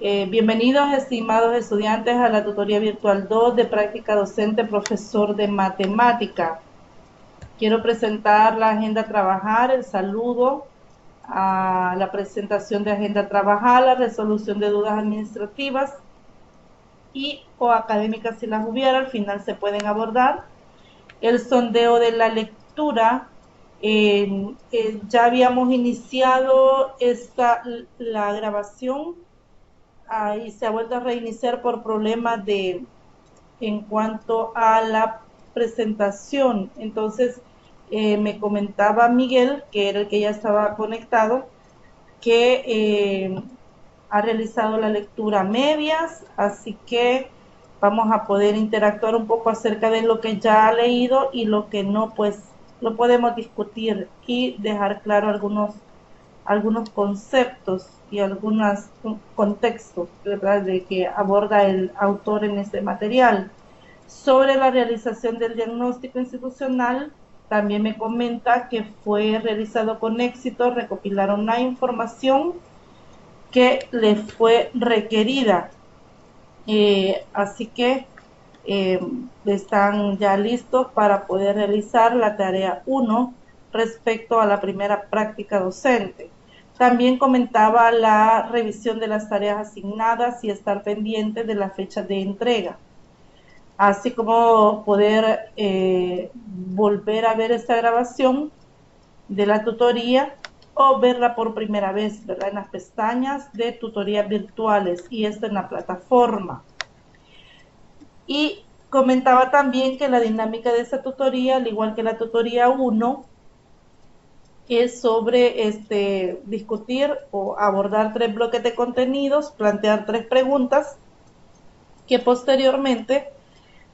Bienvenidos, estimados estudiantes, a la tutoría virtual 2 de práctica docente, profesor de matemática. Quiero presentar la agenda a trabajar, el saludo, a la presentación de agenda a trabajar, la resolución de dudas administrativas y o académicas si las hubiera, al final se pueden abordar. El sondeo de la lectura, ya habíamos iniciado la grabación y se ha vuelto a reiniciar por problemas en cuanto a la presentación. Entonces, me comentaba Miguel, que era el que ya estaba conectado, que ha realizado la lectura a medias, así que vamos a poder interactuar un poco acerca de lo que ya ha leído y lo que no, pues lo podemos discutir y dejar claro algunos conceptos y algunos contextos, ¿verdad?, de que aborda el autor en este material. Sobre la realización del diagnóstico institucional, también me comenta que fue realizado con éxito, recopilaron la información que le fue requerida. Así que están ya listos para poder realizar la tarea 1 respecto a la primera práctica docente. También comentaba la revisión de las tareas asignadas y estar pendiente de la fecha de entrega, así como poder volver a ver esta grabación de la tutoría o verla por primera vez, ¿verdad?, en las pestañas de tutorías virtuales y esto en la plataforma. Y comentaba también que la dinámica de esta tutoría, al igual que la tutoría 1, es sobre discutir o abordar 3 bloques de contenidos, plantear 3 preguntas que posteriormente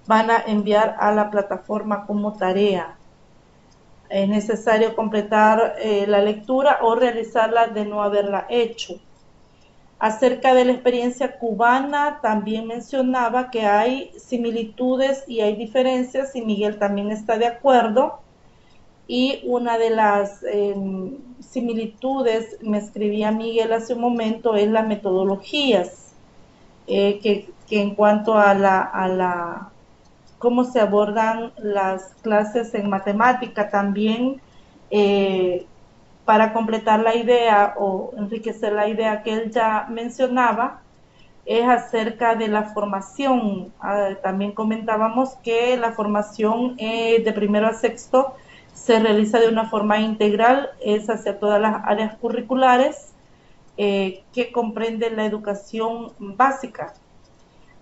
van a enviar a la plataforma como tarea. Es necesario completar la lectura o realizarla de no haberla hecho. Acerca de la experiencia cubana, también mencionaba que hay similitudes y hay diferencias, y Miguel también está de acuerdo. Y una de las similitudes, me escribía Miguel hace un momento, es las metodologías, que en cuanto a cómo se abordan las clases en matemática también, eh, para completar la idea o enriquecer la idea que él ya mencionaba, es acerca de la formación. También comentábamos que la formación de primero a sexto se realiza de una forma integral, es hacia todas las áreas curriculares que comprenden la educación básica.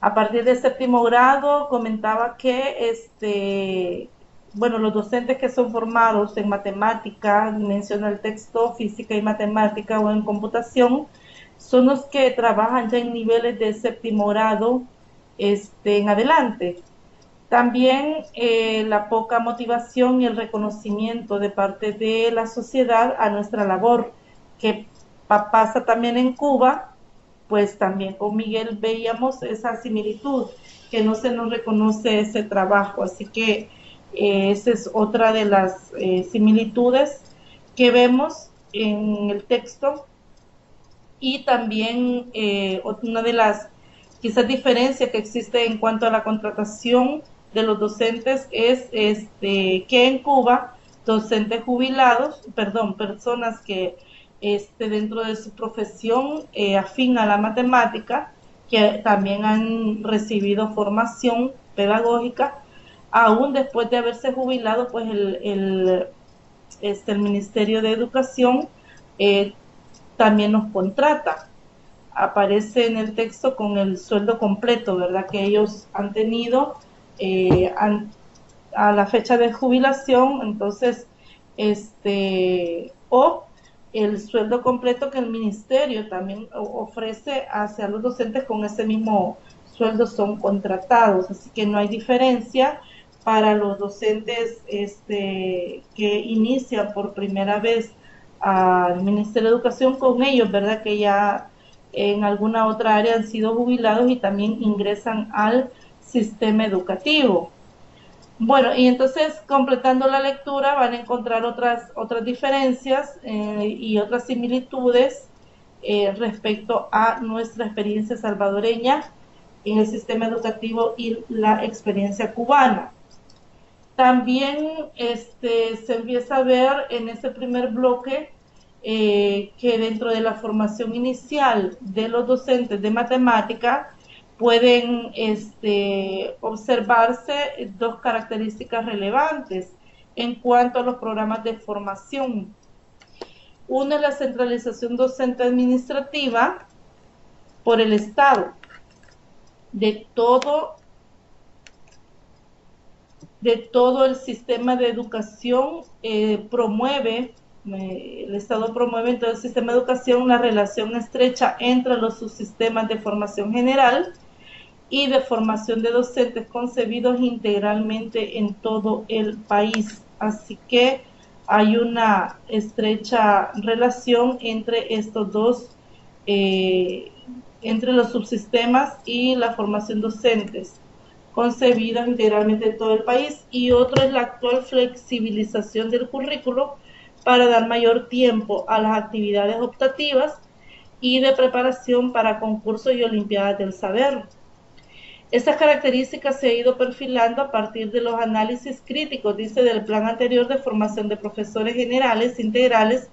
A partir del séptimo grado comentaba que bueno, los docentes que son formados en matemática, menciona el texto, física y matemática o en computación, son los que trabajan ya en niveles de séptimo grado en adelante. También la poca motivación y el reconocimiento de parte de la sociedad a nuestra labor, que pasa también en Cuba, pues también con Miguel veíamos esa similitud, que no se nos reconoce ese trabajo. Así que esa es otra de las similitudes que vemos en el texto. Y también una de las quizás diferencias que existe en cuanto a la contratación de los docentes es que en Cuba docentes jubilados, perdón, personas que dentro de su profesión afín a la matemática, que también han recibido formación pedagógica, aún después de haberse jubilado, pues el Ministerio de Educación eh, también nos contrata. Aparece en el texto con el sueldo completo, ¿verdad?, que ellos han tenido a la fecha de jubilación. Entonces, o el sueldo completo que el ministerio también ofrece hacia los docentes, con ese mismo sueldo son contratados, así que no hay diferencia para los docentes que inician por primera vez al Ministerio de Educación con ellos, ¿verdad?, que ya en alguna otra área han sido jubilados y también ingresan al sistema educativo. Bueno, y entonces completando la lectura van a encontrar otras diferencias y otras similitudes respecto a nuestra experiencia salvadoreña en el sistema educativo y la experiencia cubana. También se empieza a ver en ese primer bloque que dentro de la formación inicial de los docentes de matemática pueden observarse dos características relevantes en cuanto a los programas de formación. Uno es la centralización docente administrativa por el Estado de todo el sistema de educación. El Estado promueve en todo el sistema de educación la relación estrecha entre los subsistemas de formación general y de formación de docentes concebidos integralmente en todo el país. Así que hay una estrecha relación entre estos dos, entre los subsistemas y la formación docentes concebida integralmente en todo el país. Y otro es la actual flexibilización del currículo para dar mayor tiempo a las actividades optativas y de preparación para concursos y olimpiadas del saber. Estas características se han ido perfilando a partir de los análisis críticos, dice, del plan anterior de formación de profesores generales integrales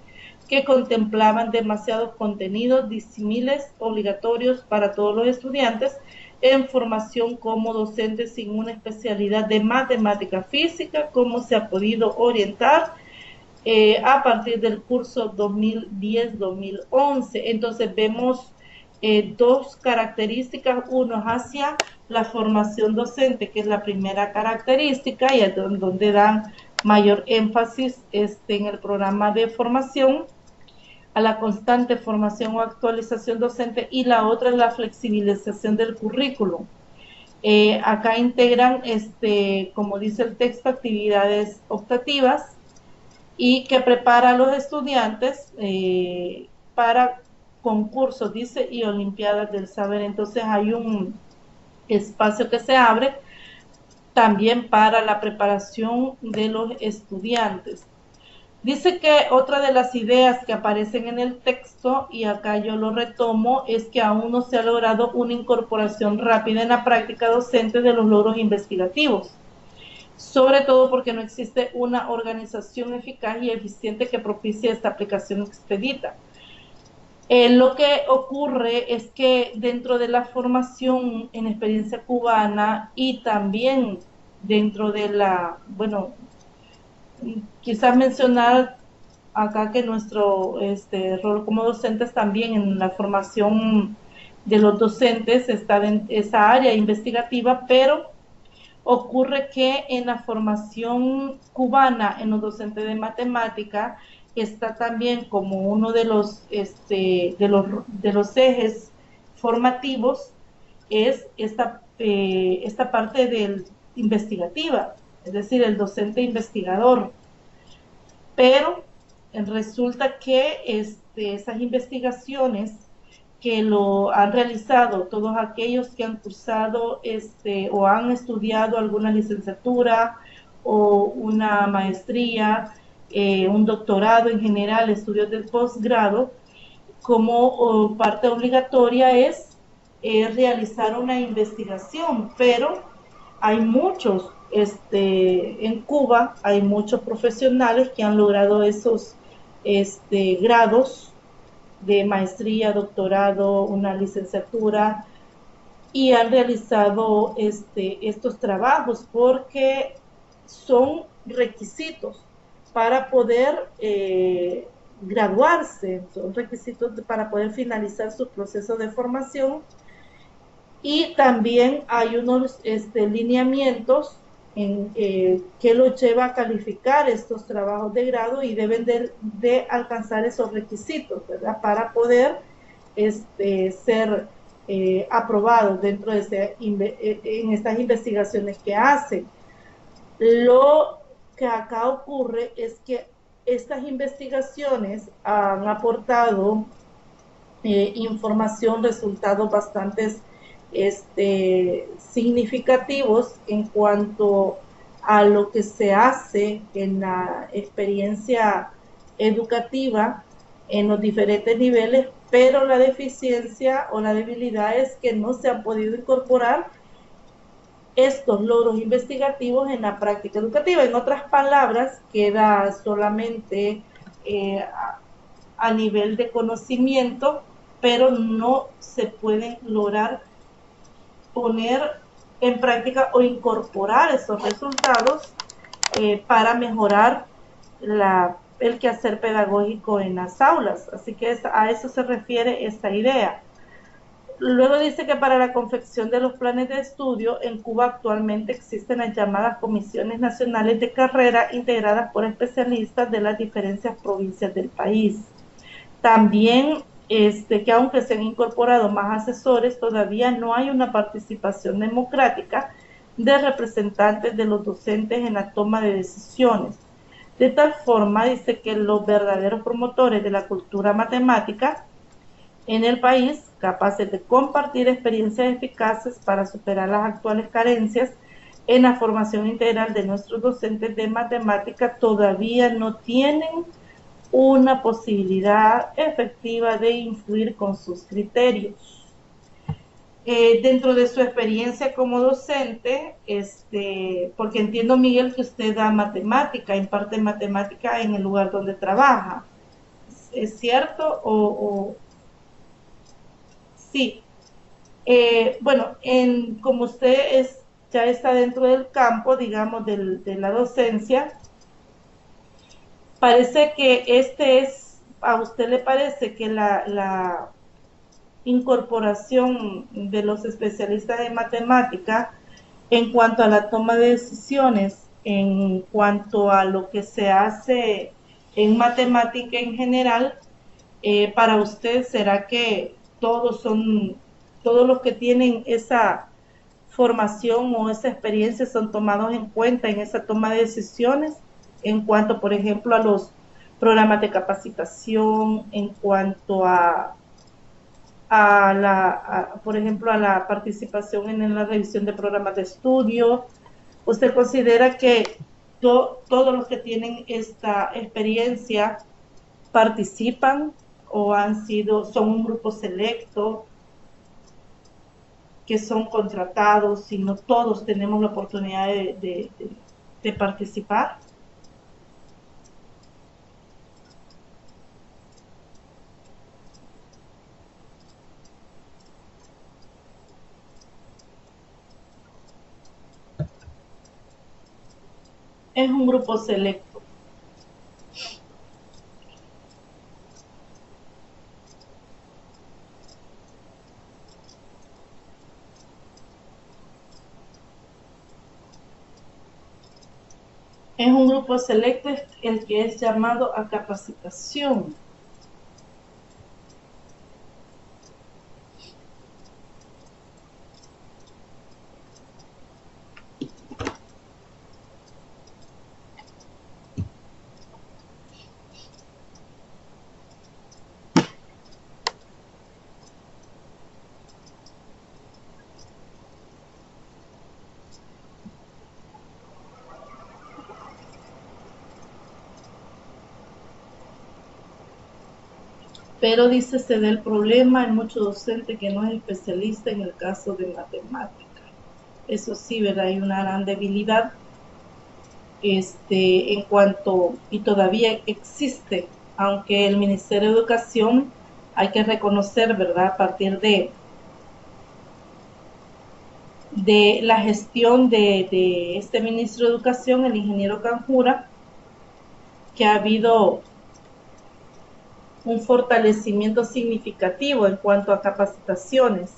que contemplaban demasiados contenidos disímiles obligatorios para todos los estudiantes en formación como docentes sin una especialidad de matemática física, como se ha podido orientar a partir del curso 2010-2011. Entonces vemos dos características, uno hacia la formación docente, que es la primera característica, y es donde dan mayor énfasis en el programa de formación, a la constante formación o actualización docente, y la otra es la flexibilización del currículo. Acá integran, como dice el texto, actividades optativas y que prepara a los estudiantes para concursos, dice, y olimpiadas del saber. Entonces hay un espacio que se abre también para la preparación de los estudiantes. Dice que otra de las ideas que aparecen en el texto, y acá yo lo retomo, es que aún no se ha logrado una incorporación rápida en la práctica docente de los logros investigativos, sobre todo porque no existe una organización eficaz y eficiente que propicie esta aplicación expedita. Lo que ocurre es que dentro de la formación en experiencia cubana y también dentro de la, bueno, quizás mencionar acá que nuestro rol como docentes también en la formación de los docentes está en esa área investigativa, pero ocurre que en la formación cubana en los docentes de matemática está también como uno de los ejes formativos es esta parte del investigativa, es decir, el docente investigador. Pero resulta que esas investigaciones que lo han realizado todos aquellos que han cursado o han estudiado alguna licenciatura o una maestría, un doctorado en general, estudios del posgrado, como parte obligatoria es realizar una investigación, pero hay muchos, en Cuba hay muchos profesionales que han logrado esos grados de maestría, doctorado, una licenciatura, y han realizado estos trabajos porque son requisitos para poder graduarse, son requisitos para poder finalizar su proceso de formación. Y también hay unos lineamientos que los lleva a calificar estos trabajos de grado y deben de alcanzar esos requisitos, ¿verdad? Para poder ser aprobados dentro de en estas investigaciones que hacen. Lo que acá ocurre es que estas investigaciones han aportado información, resultados bastante significativos en cuanto a lo que se hace en la experiencia educativa en los diferentes niveles pero la deficiencia o la debilidad es que no se han podido incorporar estos logros investigativos en la práctica educativa. En otras palabras, queda solamente a nivel de conocimiento, pero no se pueden lograr poner en práctica o incorporar esos resultados para mejorar el quehacer pedagógico en las aulas. Así que a eso se refiere esta idea. Luego dice que para la confección de los planes de estudio en Cuba actualmente existen las llamadas comisiones nacionales de carrera integradas por especialistas de las diferentes provincias del país. También que aunque se han incorporado más asesores, todavía no hay una participación democrática de representantes de los docentes en la toma de decisiones. De tal forma, dice que los verdaderos promotores de la cultura matemática en el país, capaces de compartir experiencias eficaces para superar las actuales carencias en la formación integral de nuestros docentes de matemática, todavía no tienen una posibilidad efectiva de influir con sus criterios. Dentro de su experiencia como docente, porque entiendo, Miguel, que usted da matemática, imparte matemática en el lugar donde trabaja. ¿Es cierto? Sí. Bueno, como usted ya está dentro del campo, digamos, de la docencia, parece que a usted le parece que la incorporación de los especialistas en matemática en cuanto a la toma de decisiones, en cuanto a lo que se hace en matemática en general, para usted, ¿será que todos los que tienen esa formación o esa experiencia son tomados en cuenta en esa toma de decisiones en cuanto, por ejemplo, a los programas de capacitación, en cuanto por ejemplo, a la participación en la revisión de programas de estudio? ¿Usted considera que todos los que tienen esta experiencia participan o son un grupo selecto que son contratados, y no todos tenemos la oportunidad de participar? Es un grupo selecto. Es un grupo selecto el que es llamado a capacitación. Pero dice, se da el problema, hay mucho docente que no es especialista en el caso de matemática. Eso sí, ¿verdad? Hay una gran debilidad en cuanto, y todavía existe, aunque el Ministerio de Educación, hay que reconocer, ¿verdad? A partir de la gestión de este ministro de Educación, el ingeniero Canjura, que ha habido un fortalecimiento significativo en cuanto a capacitaciones.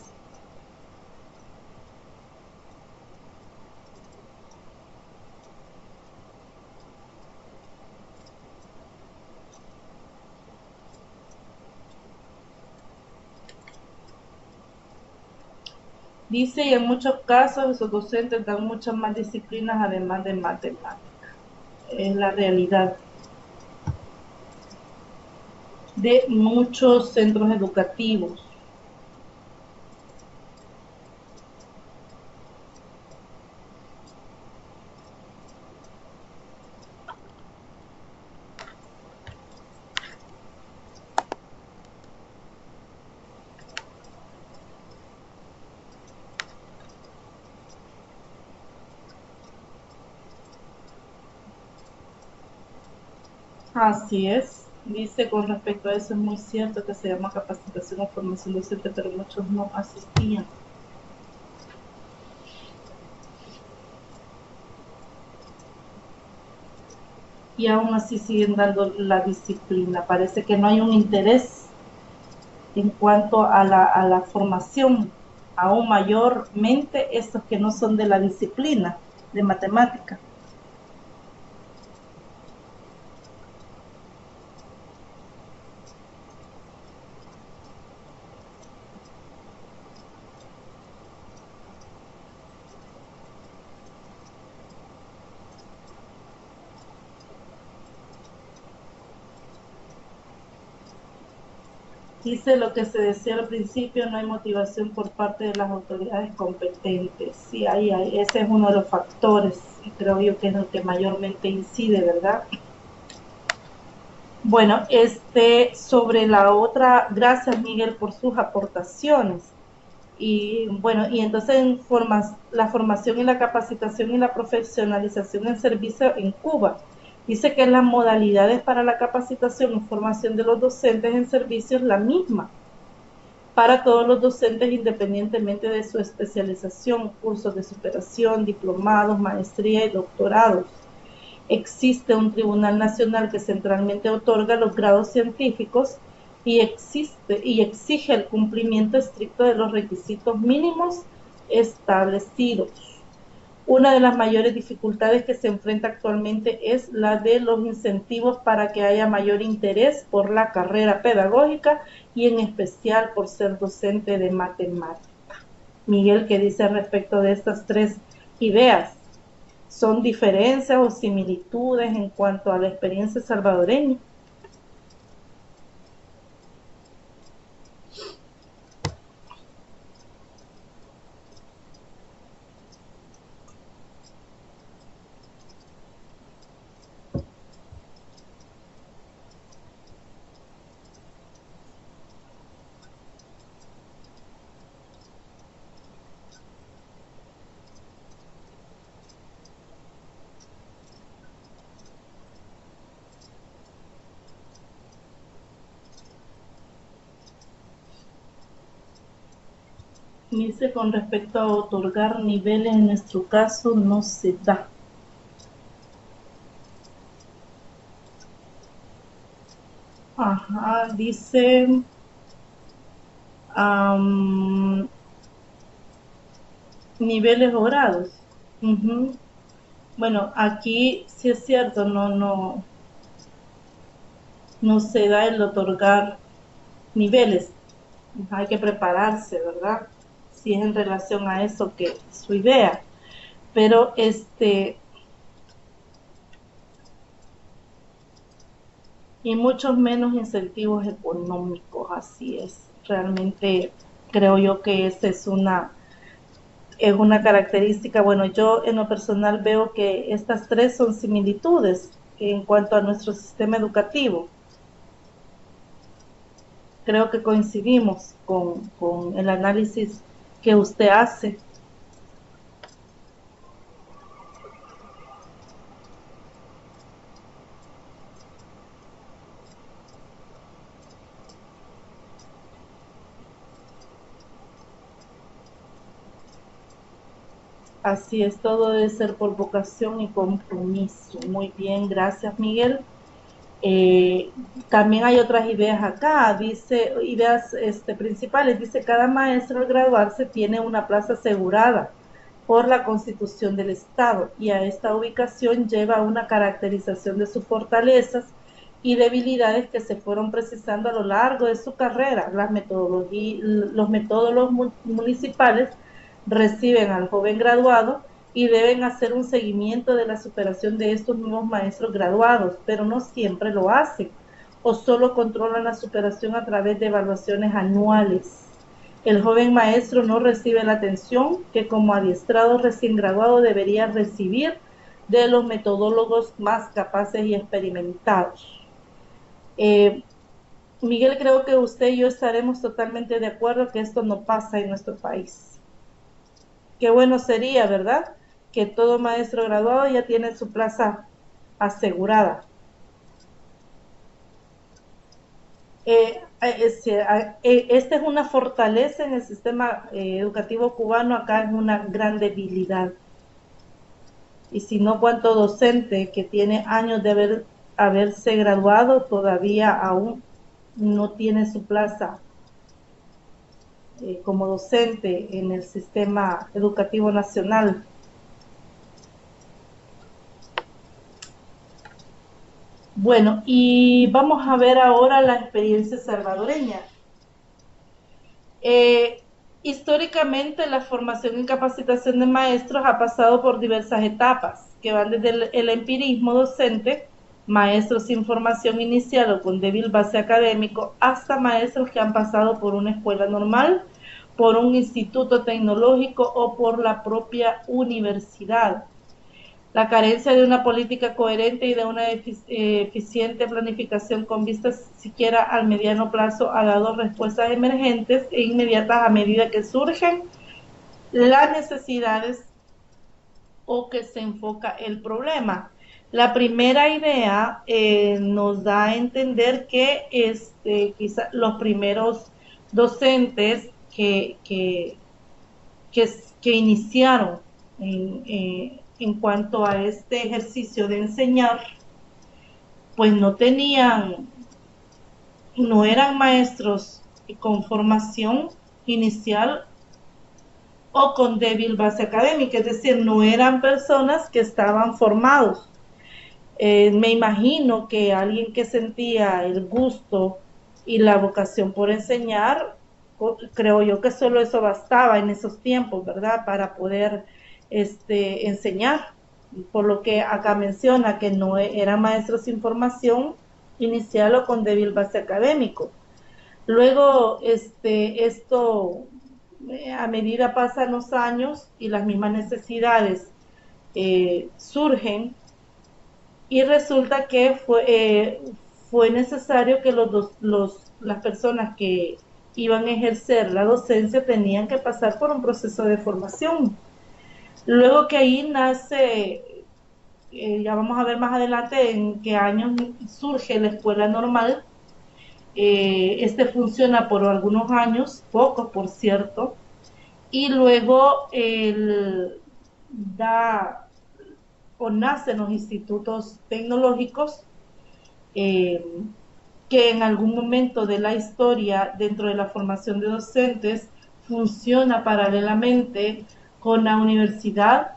Dice, y en muchos casos esos docentes dan muchas más disciplinas además de matemáticas. Es la realidad de muchos centros educativos. Así es. Dice con respecto a eso, es muy cierto que se llama capacitación o formación docente, pero muchos no asistían. Y aún así siguen dando la disciplina. Parece que no hay un interés en cuanto a la formación, aún mayormente estos que no son de la disciplina de matemática. Dice lo que se decía al principio, no hay motivación por parte de las autoridades competentes. Sí, ahí, ese es uno de los factores y creo yo que es el que mayormente incide, ¿verdad? Bueno, sobre la otra, gracias Miguel por sus aportaciones. Y bueno, y entonces la formación y la capacitación y la profesionalización en servicio en Cuba. Dice que las modalidades para la capacitación y formación de los docentes en servicio es la misma para todos los docentes independientemente de su especialización, cursos de superación, diplomados, maestría y doctorados. Existe un tribunal nacional que centralmente otorga los grados científicos y exige el cumplimiento estricto de los requisitos mínimos establecidos. Una de las mayores dificultades que se enfrenta actualmente es la de los incentivos para que haya mayor interés por la carrera pedagógica y en especial por ser docente de matemáticas. Miguel, ¿qué dice respecto de estas tres ideas? ¿Son diferencias o similitudes en cuanto a la experiencia salvadoreña? Dice con respecto a otorgar niveles, en nuestro caso no se da. Ajá, dice um, niveles o grados. Uh-huh. Bueno, aquí sí es cierto, no se da el otorgar niveles. Hay que prepararse, ¿verdad? Si es en relación a eso que su idea. Pero y muchos menos incentivos económicos, así es. Realmente creo yo que esa es una característica. Bueno, yo en lo personal veo que estas tres son similitudes en cuanto a nuestro sistema educativo. Creo que coincidimos con el análisis que usted hace. Así es, todo debe ser por vocación y compromiso. Muy bien, gracias Miguel. Eh, También hay otras ideas acá, dice, ideas principales, dice, cada maestro al graduarse tiene una plaza asegurada por la Constitución del Estado y a esta ubicación lleva una caracterización de sus fortalezas y debilidades que se fueron precisando a lo largo de su carrera. Los metodólogos municipales reciben al joven graduado y deben hacer un seguimiento de la superación de estos nuevos maestros graduados, pero no siempre lo hacen o solo controlan la superación a través de evaluaciones anuales. El joven maestro no recibe la atención que como adiestrado recién graduado debería recibir de los metodólogos más capaces y experimentados. Eh, Miguel, creo que usted y yo estaremos totalmente de acuerdo que esto no pasa en nuestro país. Qué bueno sería, ¿verdad? Que todo maestro graduado ya tiene su plaza asegurada. Esta es una fortaleza en el sistema educativo cubano, acá es una gran debilidad. Y si no, cuánto docente que tiene años de haberse graduado todavía aún no tiene su plaza como docente en el sistema educativo nacional. Bueno, y vamos a ver ahora la experiencia salvadoreña. Eh, Históricamente, la formación y capacitación de maestros ha pasado por diversas etapas, que van desde el empirismo docente, maestros sin formación inicial o con débil base académico, hasta maestros que han pasado por una escuela normal, por un instituto tecnológico o por la propia universidad. La carencia de una política coherente y de una eficiente planificación con vistas siquiera al mediano plazo ha dado respuestas emergentes e inmediatas a medida que surgen las necesidades o que se enfoca el problema. La primera idea nos da a entender que quizá los primeros docentes que iniciaron en cuanto a este ejercicio de enseñar, pues no eran maestros con formación inicial o con débil base académica, es decir, no eran personas que estaban formados. Me imagino que alguien que sentía el gusto y la vocación por enseñar, creo yo que solo eso bastaba en esos tiempos, ¿verdad? Para poder enseñar. Por lo que acá menciona que no eran maestros sin formación inicial o con débil base académico. Luego, esto, a medida pasan los años y las mismas necesidades surgen, y resulta que fue necesario que las personas que iban a ejercer la docencia tenían que pasar por un proceso de formación. Luego que ahí nace, ya vamos a ver más adelante en qué años surge la escuela normal. Funciona por algunos años, pocos por cierto, y luego da o nacen los institutos tecnológicos, eh, que en algún momento de la historia dentro de la formación de docentes funciona paralelamente con la universidad.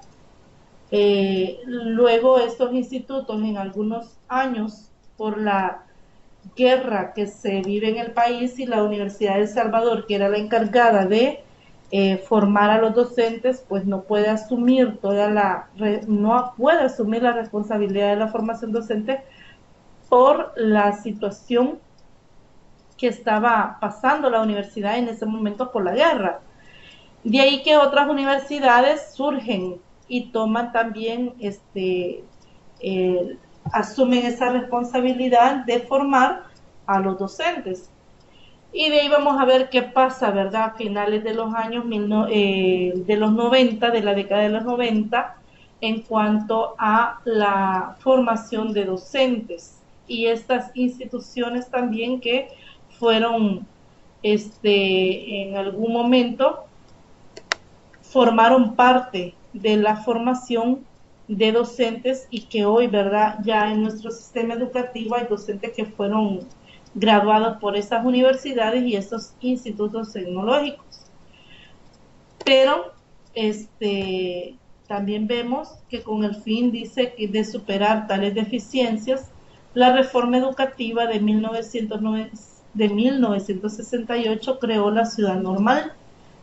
Luego estos institutos en algunos años, por la guerra que se vive en el país, y la Universidad de El Salvador, que era la encargada de formar a los docentes, pues no puede asumir no puede asumir la responsabilidad de la formación docente por la situación que estaba pasando la universidad en ese momento por la guerra. De ahí que otras universidades surgen y toman también, asumen esa responsabilidad de formar a los docentes. Y de ahí vamos a ver qué pasa, ¿verdad? A finales de los años de los 90, de la década de los 90, en cuanto a la formación de docentes y estas instituciones también que fueron, en algún momento formaron parte de la formación de docentes, y que hoy, ¿verdad? Ya en nuestro sistema educativo hay docentes que fueron graduados por esas universidades y esos institutos tecnológicos. Pero también vemos que con el fin, dice, de superar tales deficiencias, la reforma educativa de 1968 creó la Ciudad Normal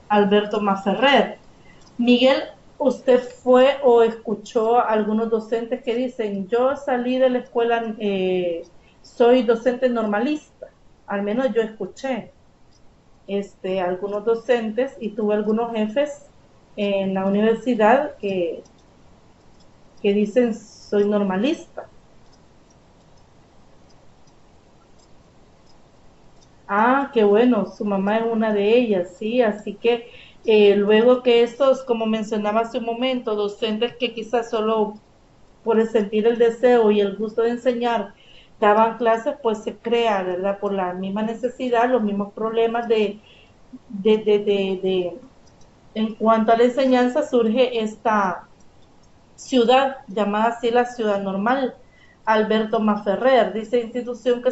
Alberto Maferrer. Miguel, ¿usted fue o escuchó a algunos docentes que dicen: yo salí de la escuela, soy docente normalista? Al menos yo escuché algunos docentes y tuve algunos jefes en la universidad que dicen: soy normalista. Ah, qué bueno, su mamá es una de ellas, sí, así que luego que estos, como mencionaba hace un momento, docentes que quizás solo por el sentir el deseo y el gusto de enseñar, daban clases, pues se crea, ¿verdad? Por la misma necesidad, los mismos problemas de en cuanto a la enseñanza, surge esta ciudad, llamada así la ciudad normal, Alberto Maferrer, dice institución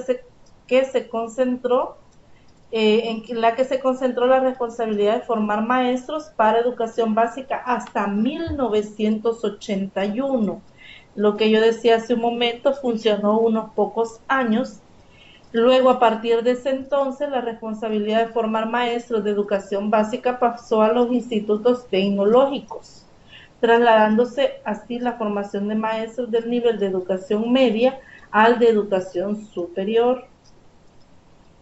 que se concentró, en la que se concentró la responsabilidad de formar maestros para educación básica hasta 1981. Lo que yo decía hace un momento, funcionó unos pocos años. Luego, a partir de ese entonces, la responsabilidad de formar maestros de educación básica pasó a los institutos tecnológicos, trasladándose así la formación de maestros del nivel de educación media al de educación superior.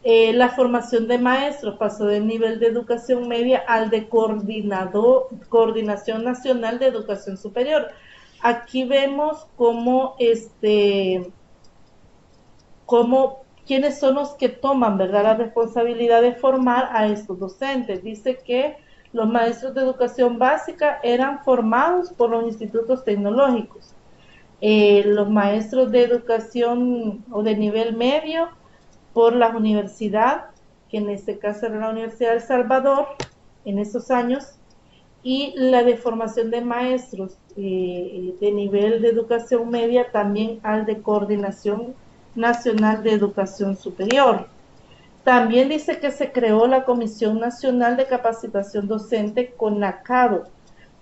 La formación de maestros pasó del nivel de educación media al de Coordinación Nacional de Educación Superior. Aquí vemos cómo quiénes son los que toman, ¿verdad?, la responsabilidad de formar a estos docentes. Dice que los maestros de educación básica eran formados por los institutos tecnológicos. Los maestros de educación o de nivel medio por la universidad, que en este caso era la Universidad de El Salvador en esos años, y la de formación de maestros de nivel de educación media también al de Coordinación Nacional de Educación Superior. También dice que se creó la Comisión Nacional de Capacitación Docente, CONACADO,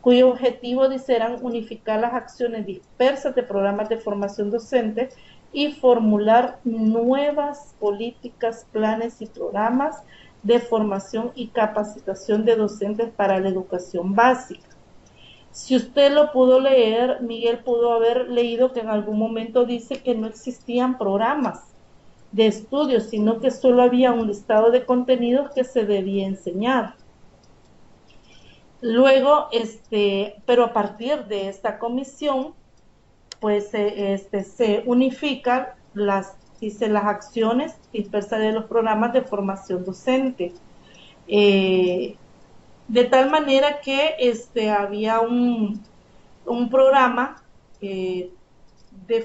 cuyo objetivo, dice, eran unificar las acciones dispersas de programas de formación docente y formular nuevas políticas, planes y programas de formación y capacitación de docentes para la educación básica. Si usted lo pudo leer, Miguel pudo haber leído que en algún momento dice que no existían programas de estudio, sino que solo había un listado de contenidos que se debía enseñar. Luego, pero a partir de esta comisión, pues se unifican las acciones dispersas de los programas de formación docente. De tal manera que había un programa de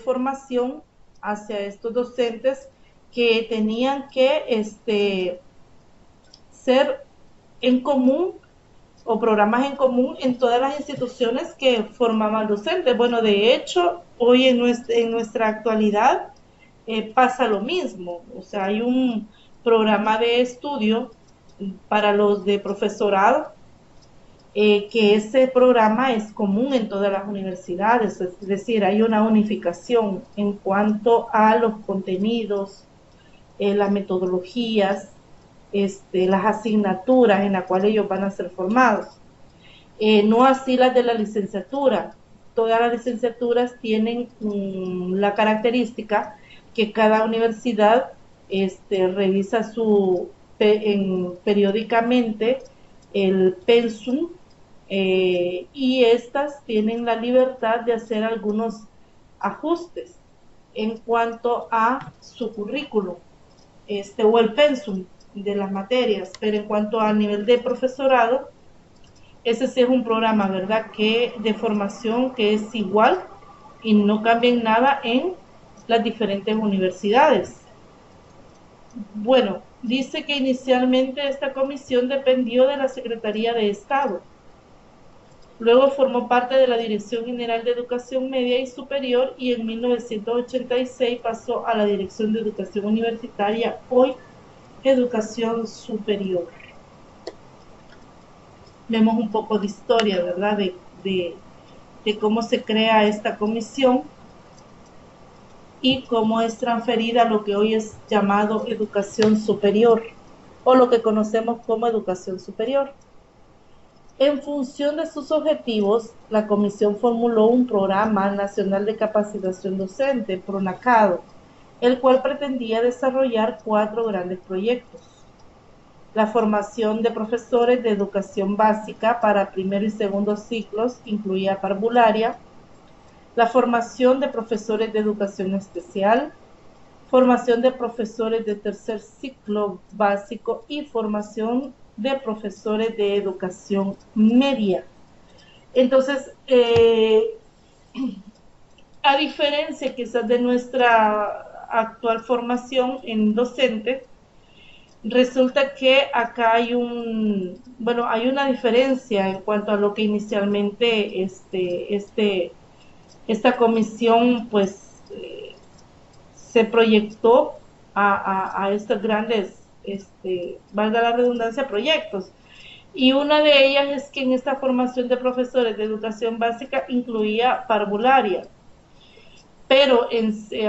formación hacia estos docentes que tenían que ser en común o programas en común en todas las instituciones que formaban docentes. Bueno, de hecho, hoy en nuestra actualidad pasa lo mismo. O sea, hay un programa de estudio para los de profesorado, que ese programa es común en todas las universidades, es decir, hay una unificación en cuanto a los contenidos, las metodologías, las asignaturas en las cuales ellos van a ser formados. No así las de la licenciatura. Todas las licenciaturas tienen la característica que cada universidad revisa periódicamente el pensum, y estas tienen la libertad de hacer algunos ajustes en cuanto a su currículum, o el pensum de las materias, pero en cuanto a nivel de profesorado, ese sí es un programa, ¿verdad?, que de formación que es igual y no cambia en nada en las diferentes universidades. Bueno, dice que inicialmente esta comisión dependió de la Secretaría de Estado. Luego formó parte de la Dirección General de Educación Media y Superior y en 1986 pasó a la Dirección de Educación Universitaria, hoy Educación Superior. Vemos un poco de historia, ¿verdad?, de cómo se crea esta comisión y cómo es transferida a lo que hoy es llamado educación superior, o lo que conocemos como educación superior. En función de sus objetivos, la comisión formuló un programa nacional de capacitación docente, PRONACADO, el cual pretendía desarrollar 4 grandes proyectos: la formación de profesores de educación básica para primero y segundo ciclos, incluía parvularia; la formación de profesores de educación especial; formación de profesores de tercer ciclo básico y formación de profesores de educación media. Entonces, a diferencia quizás de actual formación en docente, resulta que acá hay hay una diferencia en cuanto a lo que inicialmente esta comisión pues se proyectó a estos grandes, valga la redundancia, proyectos. Y una de ellas es que en esta formación de profesores de educación básica incluía parvularia, pero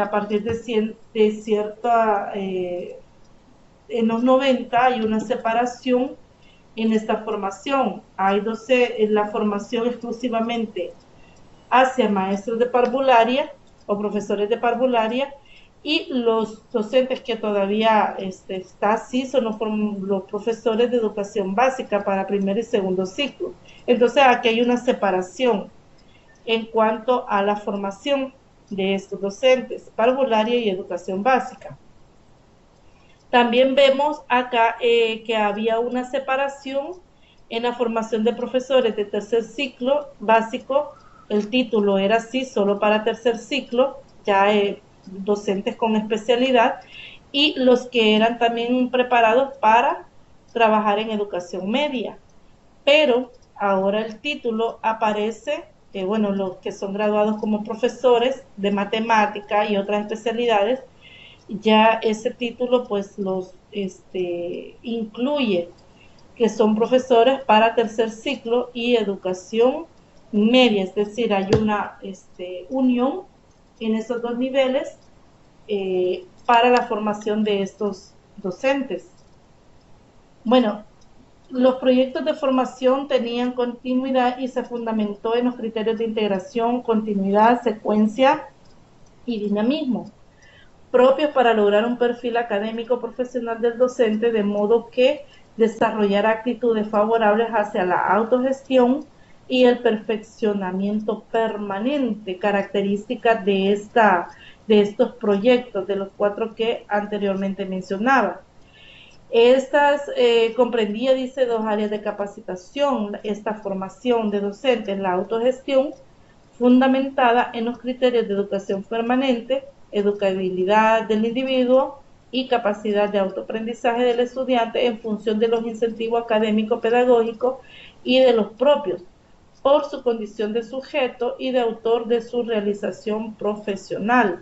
a partir de cierta, en los 90 hay una separación en esta formación. Hay la formación exclusivamente hacia maestros de parvularia o profesores de parvularia, y los docentes que todavía está así son los profesores de educación básica para primer y segundo ciclo. Entonces aquí hay una separación en cuanto a la formación de estos docentes, parvularia y educación básica. También vemos acá que había una separación en la formación de profesores de tercer ciclo básico. El título era así, solo para tercer ciclo, ya docentes con especialidad, y los que eran también preparados para trabajar en educación media. Pero ahora el título aparece, los que son graduados como profesores de matemática y otras especialidades, ya ese título pues los incluye que son profesores para tercer ciclo y educación media, es decir, hay una unión en esos dos niveles para la formación de estos docentes. Bueno, los proyectos de formación tenían continuidad y se fundamentó en los criterios de integración, continuidad, secuencia y dinamismo, propios para lograr un perfil académico profesional del docente, de modo que desarrollar actitudes favorables hacia la autogestión y el perfeccionamiento permanente, características de estos proyectos, de los 4 que anteriormente mencionaba. Estas comprendía, dice, 2 áreas de capacitación: esta formación de docentes, la autogestión, fundamentada en los criterios de educación permanente, educabilidad del individuo y capacidad de autoaprendizaje del estudiante en función de los incentivos académico-pedagógicos y de los propios, por su condición de sujeto y de autor de su realización profesional.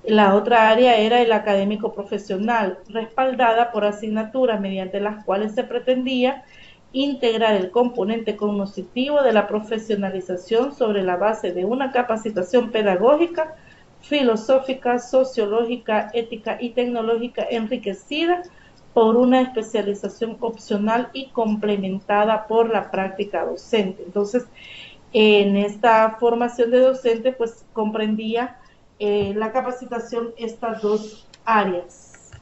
La otra área era el académico profesional, respaldada por asignaturas mediante las cuales se pretendía integrar el componente cognitivo de la profesionalización sobre la base de una capacitación pedagógica, filosófica, sociológica, ética y tecnológica enriquecida por una especialización opcional y complementada por la práctica docente. Entonces, en esta formación de docente, pues comprendía la capacitación estas 2 áreas.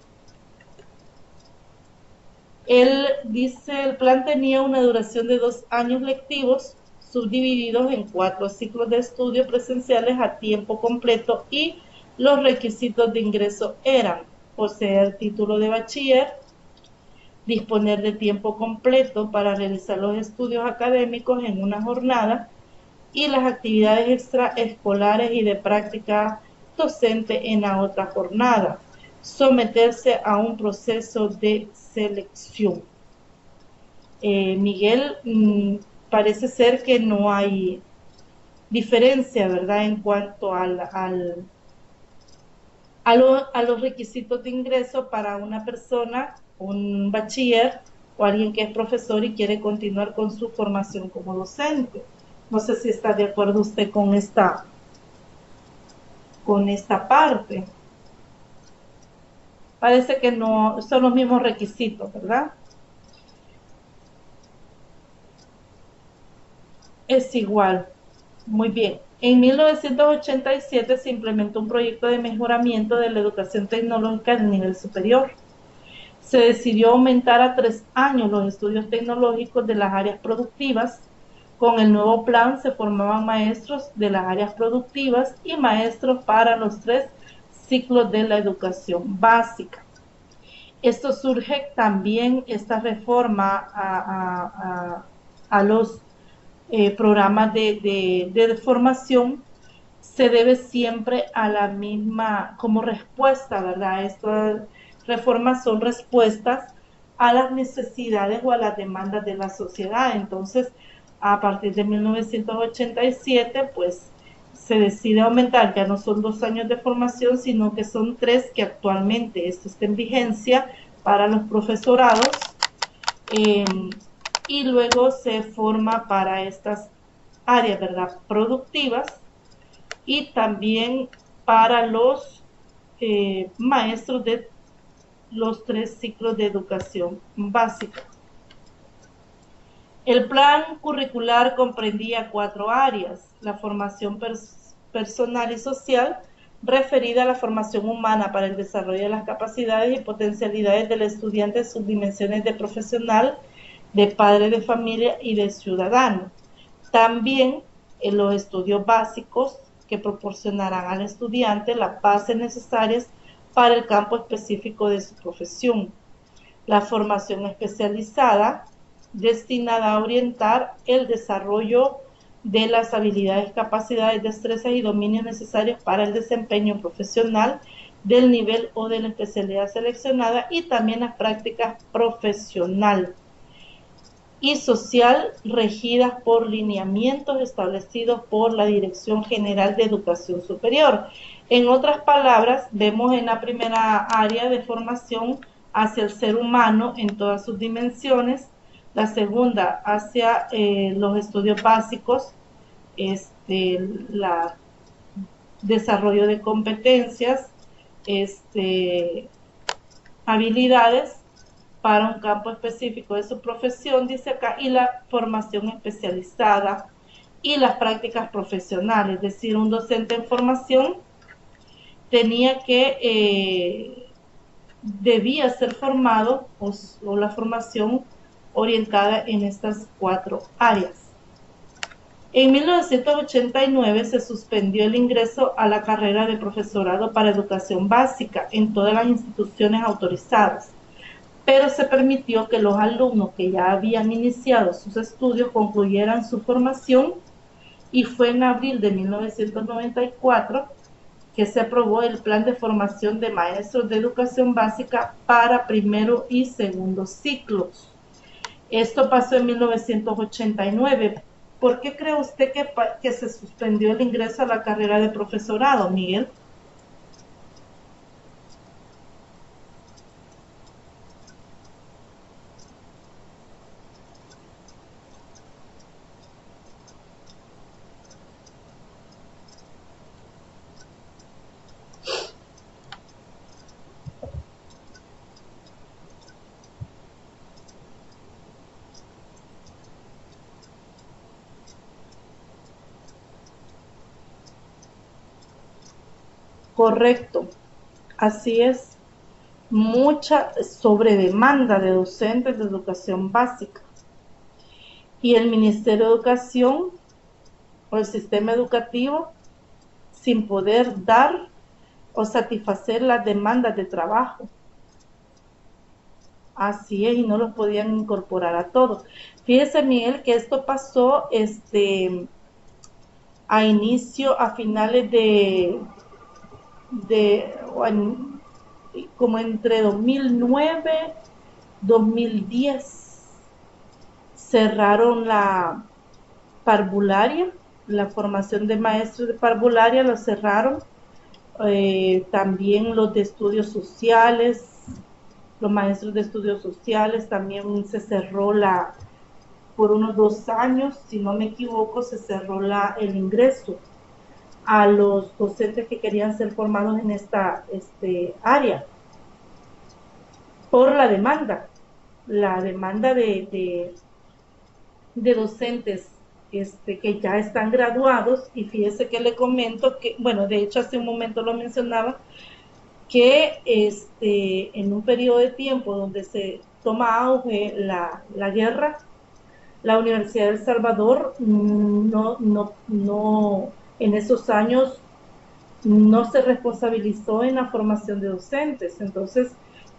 Él dice, el plan tenía una duración de 2 años lectivos, subdivididos en 4 ciclos de estudio presenciales a tiempo completo, y los requisitos de ingreso eran poseer título de bachiller, disponer de tiempo completo para realizar los estudios académicos en una jornada y las actividades extraescolares y de práctica docente en la otra jornada, someterse a un proceso de selección. Miguel, parece ser que no hay diferencia, ¿verdad?, en cuanto a los requisitos de ingreso para una persona, un bachiller o alguien que es profesor y quiere continuar con su formación como docente. No sé si está de acuerdo usted con esta parte. Parece que no son los mismos requisitos, ¿verdad? Es igual. Muy bien. En 1987 se implementó un proyecto de mejoramiento de la educación tecnológica en nivel superior. Se decidió aumentar a 3 años los estudios tecnológicos de las áreas productivas. Con el nuevo plan se formaban maestros de las áreas productivas y maestros para los 3 ciclos de la educación básica. Esto surge también, esta reforma a los programas de formación, se debe siempre a la misma, como respuesta, ¿verdad? Estas reformas son respuestas a las necesidades o a las demandas de la sociedad. Entonces, a partir de 1987, pues se decide aumentar, ya no son 2 años de formación, sino que son 3, que actualmente esto está en vigencia para los profesorados, y luego se forma para estas áreas, ¿verdad?, productivas, y también para los maestros de los 3 ciclos de educación básica. El plan curricular comprendía 4 áreas: la formación personal y social, referida a la formación humana para el desarrollo de las capacidades y potencialidades del estudiante en sus dimensiones de profesional, de padre de familia y de ciudadano. También en los estudios básicos, que proporcionarán al estudiante las bases necesarias para el campo específico de su profesión. La formación especializada, destinada a orientar el desarrollo de las habilidades, capacidades, destrezas y dominios necesarios para el desempeño profesional del nivel o de la especialidad seleccionada, y también las prácticas profesional y social regidas por lineamientos establecidos por la Dirección General de Educación Superior. En otras palabras, vemos en la primera área de formación hacia el ser humano en todas sus dimensiones, la segunda hacia los estudios básicos, la desarrollo de competencias, habilidades para un campo específico de su profesión, dice acá, y la formación especializada y las prácticas profesionales. Es decir, un docente en formación tenía que, debía ser formado, o la formación orientada en estas 4 áreas. En 1989 se suspendió el ingreso a la carrera de profesorado para educación básica en todas las instituciones autorizadas, pero se permitió que los alumnos que ya habían iniciado sus estudios concluyeran su formación, y fue en abril de 1994 que se aprobó el Plan de Formación de Maestros de Educación Básica para primero y segundo ciclos. Esto pasó en 1989. ¿Por qué cree usted que se suspendió el ingreso a la carrera de profesorado, Miguel? Correcto, así es. Mucha sobredemanda de docentes de educación básica, y el Ministerio de Educación o el sistema educativo, sin poder dar o satisfacer las demandas de trabajo. Así es, y no los podían incorporar a todos. Fíjese, Miguel, que esto pasó a finales como entre 2009, 2010. Cerraron la parvularia, la formación de maestros de parvularia lo cerraron. También los de estudios sociales, los maestros de estudios sociales también se cerró por unos 2 años, si no me equivoco, se cerró el ingreso a los docentes que querían ser formados en esta área por la demanda de docentes que ya están graduados. Y fíjese que le comento que, bueno, de hecho hace un momento lo mencionaba, que en un periodo de tiempo donde se toma auge la guerra, la Universidad de El Salvador no en esos años no se responsabilizó en la formación de docentes. Entonces,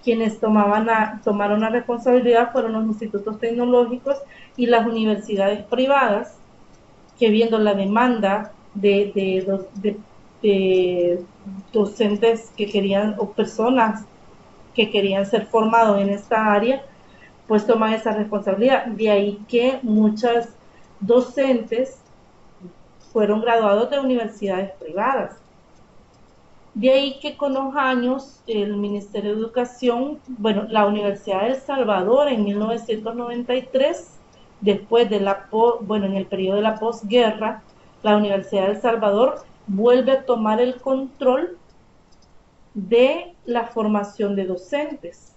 quienes tomaron la responsabilidad fueron los institutos tecnológicos y las universidades privadas, que viendo la demanda de de docentes que querían, o personas que querían ser formados en esta área, pues toman esa responsabilidad. De ahí que muchas docentes fueron graduados de universidades privadas. De ahí que con los años el Ministerio de Educación, bueno, la Universidad de El Salvador en 1993, después de en el periodo de la posguerra, la Universidad de El Salvador vuelve a tomar el control de la formación de docentes.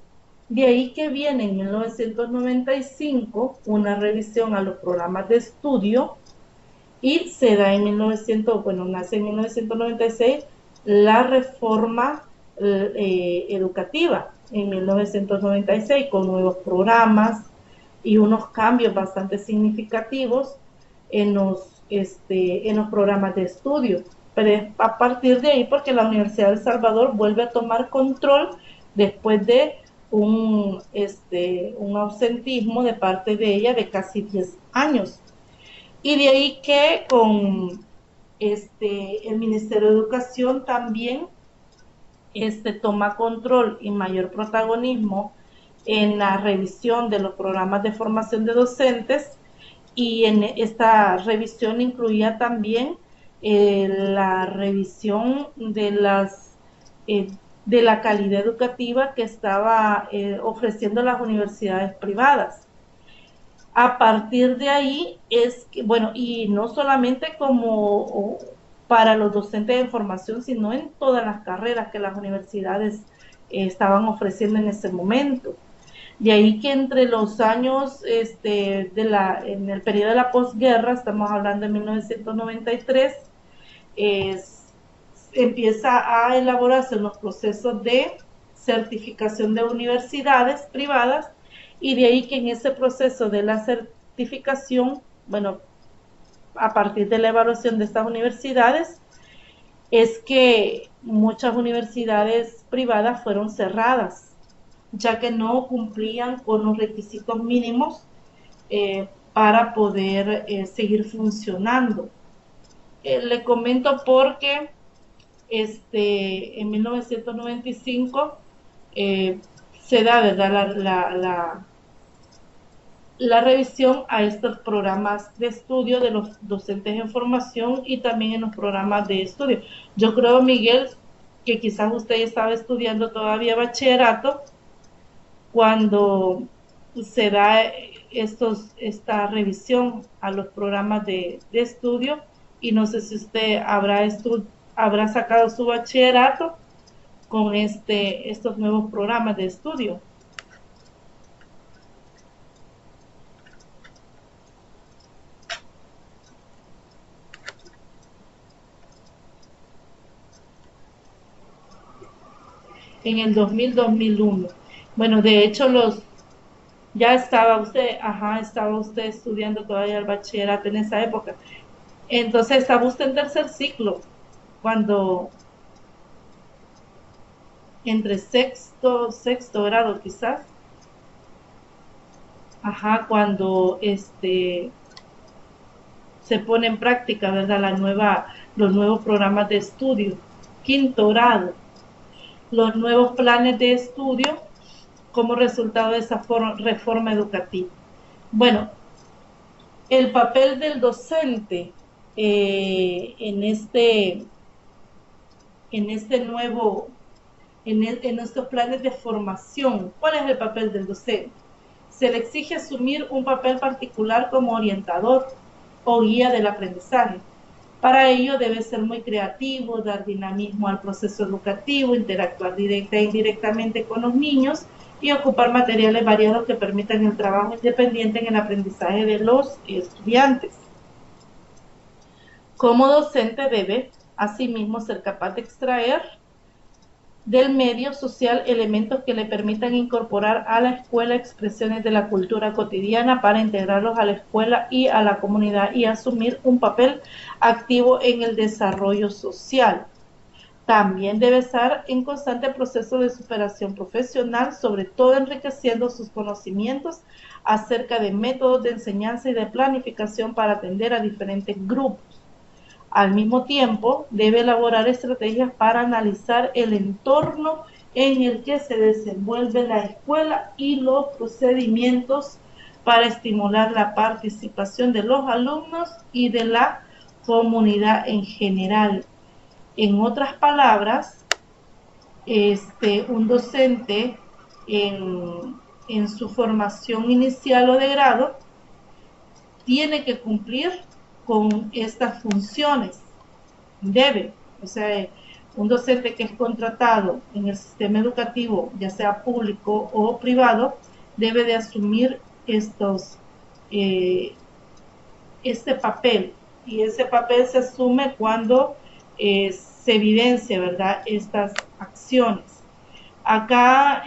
De ahí que viene en 1995 una revisión a los programas de estudio y se da en nace en 1996 la reforma educativa en 1996 con nuevos programas y unos cambios bastante significativos en los programas de estudio. Pero a partir de ahí, porque la Universidad de El Salvador vuelve a tomar control después de un ausentismo de parte de ella de casi 10 años. Y de ahí que con el Ministerio de Educación también toma control y mayor protagonismo en la revisión de los programas de formación de docentes, y en esta revisión incluía también la revisión de la calidad educativa que estaba ofreciendo las universidades privadas. A partir de ahí es que, bueno, y no solamente como para los docentes de formación, sino en todas las carreras que las universidades estaban ofreciendo en ese momento. De ahí que entre los años, en el periodo de la posguerra, estamos hablando de 1993, empieza a elaborarse los procesos de certificación de universidades privadas, y de ahí que en ese proceso de la certificación, bueno, a partir de la evaluación de estas universidades, es que muchas universidades privadas fueron cerradas, ya que no cumplían con los requisitos mínimos para poder seguir funcionando. Le comento porque en 1995 se da, ¿verdad?, la revisión a estos programas de estudio de los docentes en formación y también en los programas de estudio. Yo creo, Miguel, que quizás usted estaba estudiando todavía bachillerato cuando se da esta revisión a los programas de estudio, y no sé si usted habrá sacado su bachillerato con estos nuevos programas de estudio. En el 2000-2001. Bueno, de hecho ya estaba usted estudiando todavía el bachillerato en esa época. Entonces estaba usted en tercer ciclo, cuando entre sexto grado quizás, cuando se pone en práctica, ¿verdad?, los nuevos programas de estudio, quinto grado, los nuevos planes de estudio como resultado de esa reforma educativa. Bueno, el papel del docente en estos planes de formación. ¿Cuál es el papel del docente? Se le exige asumir un papel particular como orientador o guía del aprendizaje. Para ello debe ser muy creativo, dar dinamismo al proceso educativo, interactuar directa e indirectamente con los niños y ocupar materiales variados que permitan el trabajo independiente en el aprendizaje de los estudiantes. Como docente debe, asimismo, ser capaz de extraer del medio social elementos que le permitan incorporar a la escuela expresiones de la cultura cotidiana para integrarlos a la escuela y a la comunidad y asumir un papel activo en el desarrollo social. También debe estar en constante proceso de superación profesional, sobre todo enriqueciendo sus conocimientos acerca de métodos de enseñanza y de planificación para atender a diferentes grupos. Al mismo tiempo, debe elaborar estrategias para analizar el entorno en el que se desenvuelve la escuela y los procedimientos para estimular la participación de los alumnos y de la comunidad en general. En otras palabras, un docente en su formación inicial o de grado tiene que cumplir con estas funciones. Debe, o sea, un docente que es contratado en el sistema educativo, ya sea público o privado, debe de asumir este papel, y ese papel se asume cuando se evidencia, ¿verdad?, estas acciones. Acá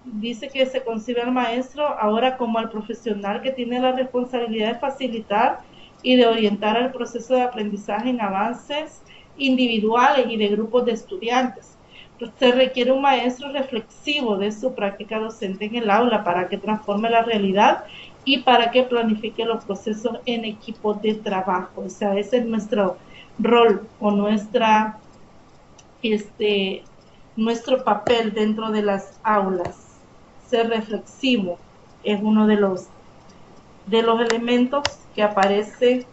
dice que se concibe al maestro ahora como al profesional que tiene la responsabilidad de facilitar y de orientar el proceso de aprendizaje en avances individuales y de grupos de estudiantes. Se requiere un maestro reflexivo de su práctica docente en el aula para que transforme la realidad y para que planifique los procesos en equipos de trabajo. O sea, ese es nuestro rol o nuestro papel dentro de las aulas. Ser reflexivo es uno de los elementos que aparece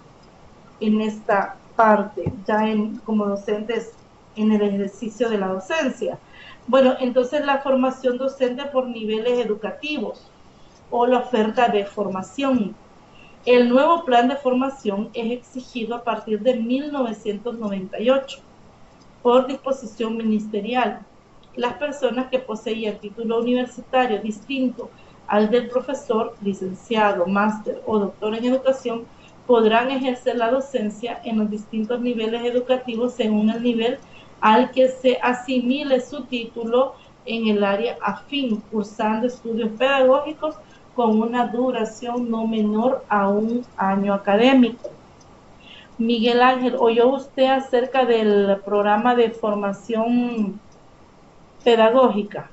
en esta parte, ya como docentes en el ejercicio de la docencia. Bueno, entonces la formación docente por niveles educativos o la oferta de formación. El nuevo plan de formación es exigido a partir de 1998 por disposición ministerial. Las personas que poseían título universitario distinto al del profesor, licenciado, máster o doctor en educación podrán ejercer la docencia en los distintos niveles educativos según el nivel al que se asimile su título en el área afín, cursando estudios pedagógicos con una duración no menor a un año académico. Miguel Ángel, ¿oyó usted acerca del programa de formación pedagógica?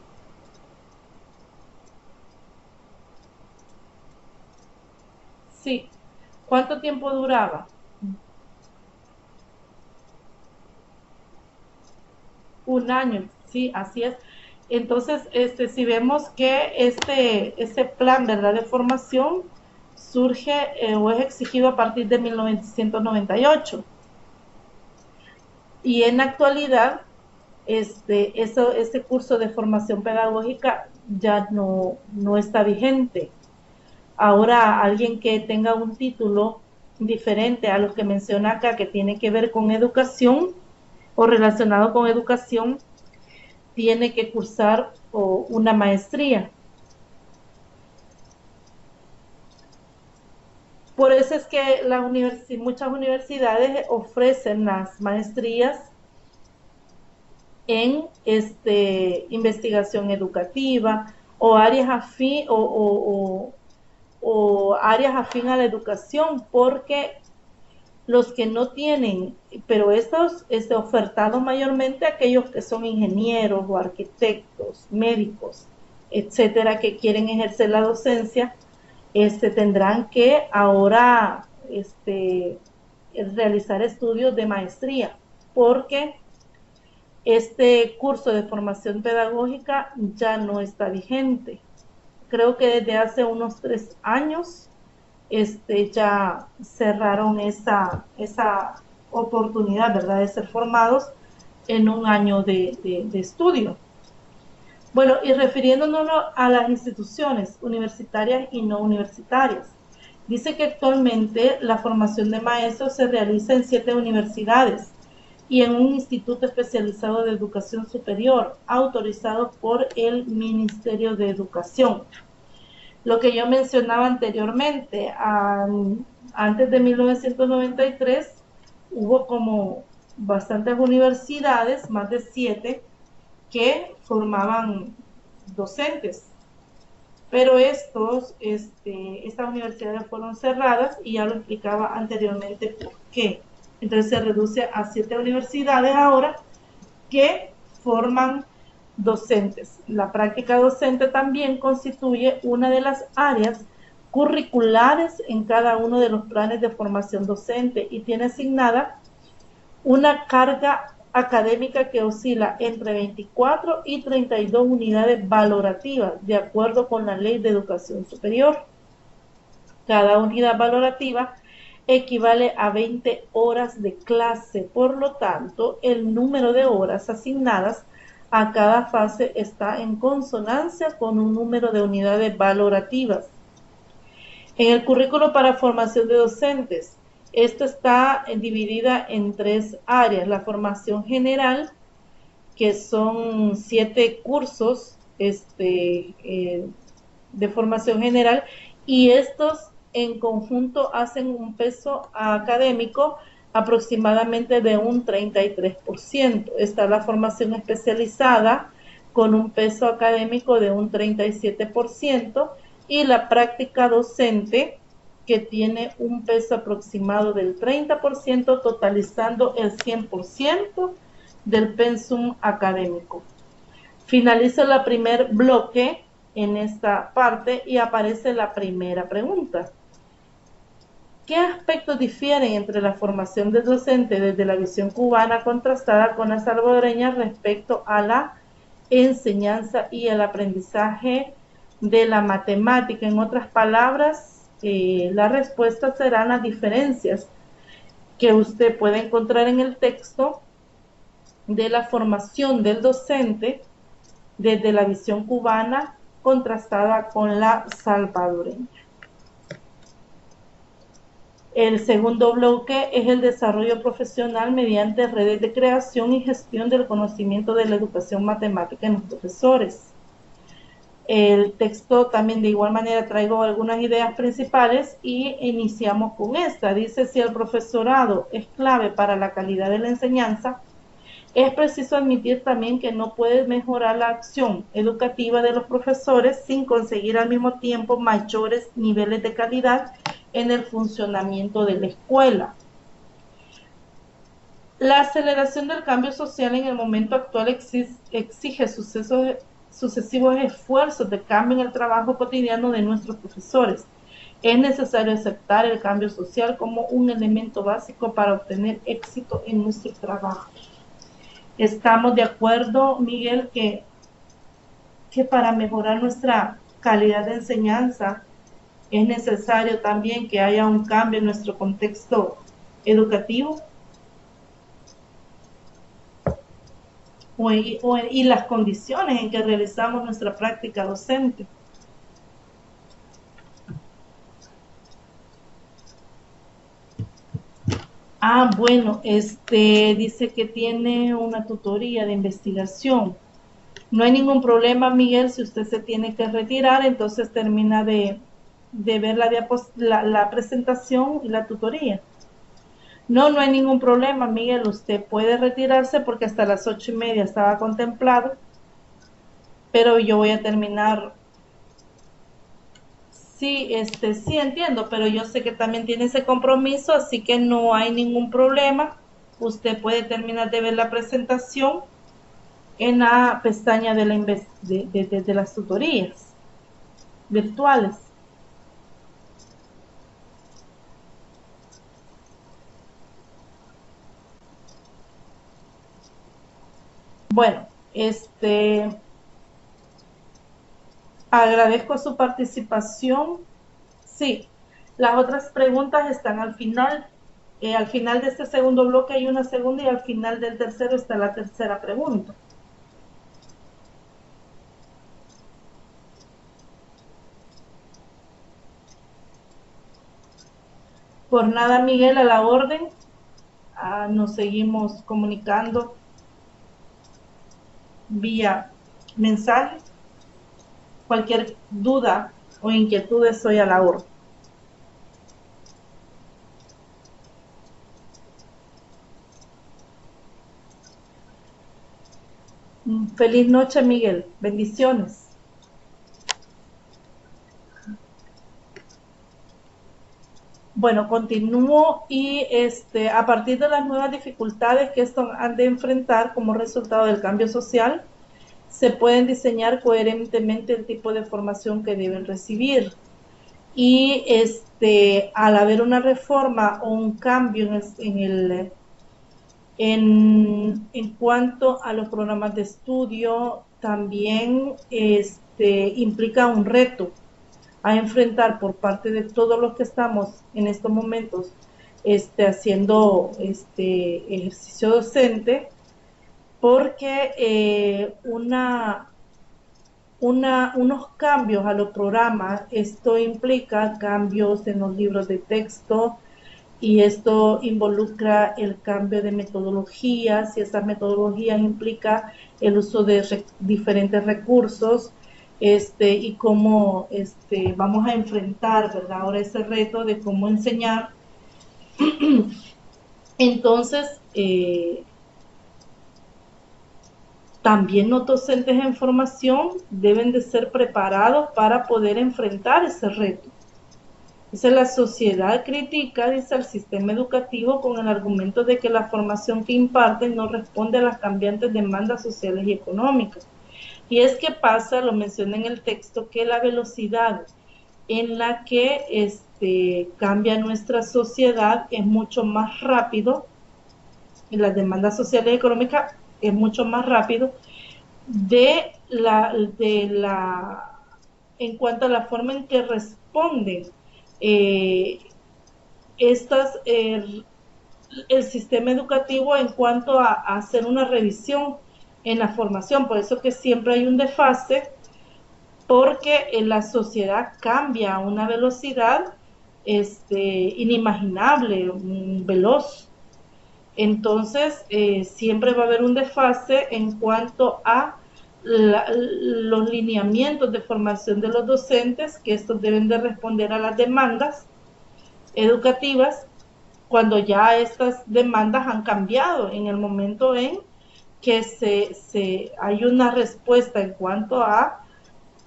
Sí. ¿Cuánto tiempo duraba? Un año, sí, así es. Entonces, si vemos que este plan, ¿verdad?, de formación surge o es exigido a partir de 1998. Y en la actualidad, este curso de formación pedagógica ya no está vigente. Ahora, alguien que tenga un título diferente a los que menciona acá, que tiene que ver con educación o relacionado con educación, tiene que cursar una maestría. Por eso es que muchas universidades ofrecen las maestrías en investigación educativa o áreas afín o áreas afín a la educación, porque los que no tienen, pero estos ofertados mayormente aquellos que son ingenieros o arquitectos, médicos, etcétera, que quieren ejercer la docencia, tendrán que ahora realizar estudios de maestría, porque este curso de formación pedagógica ya no está vigente. Creo que desde hace unos 3 años ya cerraron esa oportunidad, ¿verdad?, de ser formados en un año de estudio. Bueno, y refiriéndonos a las instituciones universitarias y no universitarias, dice que actualmente la formación de maestros se realiza en 7 universidades y en un instituto especializado de educación superior, autorizado por el Ministerio de Educación. Lo que yo mencionaba anteriormente, antes de 1993, hubo como bastantes universidades, más de 7, que formaban docentes. Pero estas universidades fueron cerradas y ya lo explicaba anteriormente por qué. Entonces se reduce a 7 universidades ahora que forman docentes. La práctica docente también constituye una de las áreas curriculares en cada uno de los planes de formación docente y tiene asignada una carga académica que oscila entre 24 y 32 unidades valorativas, de acuerdo con la Ley de Educación Superior. Cada unidad valorativa equivale a 20 horas de clase, por lo tanto, el número de horas asignadas a cada fase está en consonancia con un número de unidades valorativas. En el currículo para formación de docentes, esto está dividida en 3 áreas: la formación general, que son 7 cursos de formación general, y estos en conjunto hacen un peso académico aproximadamente de un 33%. Está la formación especializada con un peso académico de un 37%, y la práctica docente, que tiene un peso aproximado del 30%, totalizando el 100% del pensum académico. Finalizo el primer bloque en esta parte y aparece la primera pregunta. ¿Qué aspectos difieren entre la formación del docente desde la visión cubana contrastada con la salvadoreña respecto a la enseñanza y el aprendizaje de la matemática? En otras palabras, la respuesta serán las diferencias que usted puede encontrar en el texto de la formación del docente desde la visión cubana contrastada con la salvadoreña. El segundo bloque es el desarrollo profesional mediante redes de creación y gestión del conocimiento de la educación matemática en los profesores. El texto también de igual manera traigo algunas ideas principales y iniciamos con esta. Dice: si el profesorado es clave para la calidad de la enseñanza, es preciso admitir también que no puede mejorar la acción educativa de los profesores sin conseguir al mismo tiempo mayores niveles de calidad en el funcionamiento de la escuela. La aceleración del cambio social en el momento actual exige sucesivos esfuerzos de cambio en el trabajo cotidiano de nuestros profesores. Es necesario aceptar el cambio social como un elemento básico para obtener éxito en nuestro trabajo. Estamos de acuerdo, Miguel, que para mejorar nuestra calidad de enseñanza es necesario también que haya un cambio en nuestro contexto educativo y las condiciones en que realizamos nuestra práctica docente. Bueno, dice que tiene una tutoría de investigación. No hay ningún problema, Miguel. Si usted se tiene que retirar, entonces termina de ver la presentación y la tutoría. No hay ningún problema, Miguel. Usted puede retirarse porque hasta las 8:30 estaba contemplado, pero yo voy a terminar. Sí, sí entiendo, pero yo sé que también tiene ese compromiso, así que no hay ningún problema. Usted puede terminar de ver la presentación en la pestaña de las tutorías virtuales. Bueno, agradezco su participación. Sí, las otras preguntas están al final. Al final de este segundo bloque hay una segunda y al final del tercero está la tercera pregunta. Por nada, Miguel, a la orden. Nos seguimos comunicando vía mensaje. Cualquier duda o inquietud estoy a la orden. Feliz noche, Miguel. Bendiciones. Bueno, continúo y a partir de las nuevas dificultades que estos han de enfrentar como resultado del cambio social, se pueden diseñar coherentemente el tipo de formación que deben recibir. Y al haber una reforma o un cambio En cuanto a los programas de estudio, también implica un reto a enfrentar por parte de todos los que estamos en estos momentos haciendo ejercicio docente, porque unos cambios a los programas, esto implica cambios en los libros de texto, y esto involucra el cambio de metodologías, y estas metodologías implica el uso de diferentes recursos, y cómo vamos a enfrentar, ¿verdad?, ahora ese reto de cómo enseñar. Entonces, también los docentes en formación deben de ser preparados para poder enfrentar ese reto. Dice, la sociedad critica, dice, al sistema educativo con el argumento de que la formación que imparten no responde a las cambiantes demandas sociales y económicas. Y es que pasa, lo menciona en el texto, que la velocidad en la que cambia nuestra sociedad es mucho más rápido, y las demandas sociales y económicas es mucho más rápido en cuanto a la forma en que responden el sistema educativo en cuanto a hacer una revisión en la formación. Por eso que siempre hay un desfase, porque la sociedad cambia a una velocidad inimaginable, veloz. Entonces, siempre va a haber un desfase en cuanto a los lineamientos de formación de los docentes, que estos deben de responder a las demandas educativas, cuando ya estas demandas han cambiado en el momento en que hay una respuesta en cuanto a,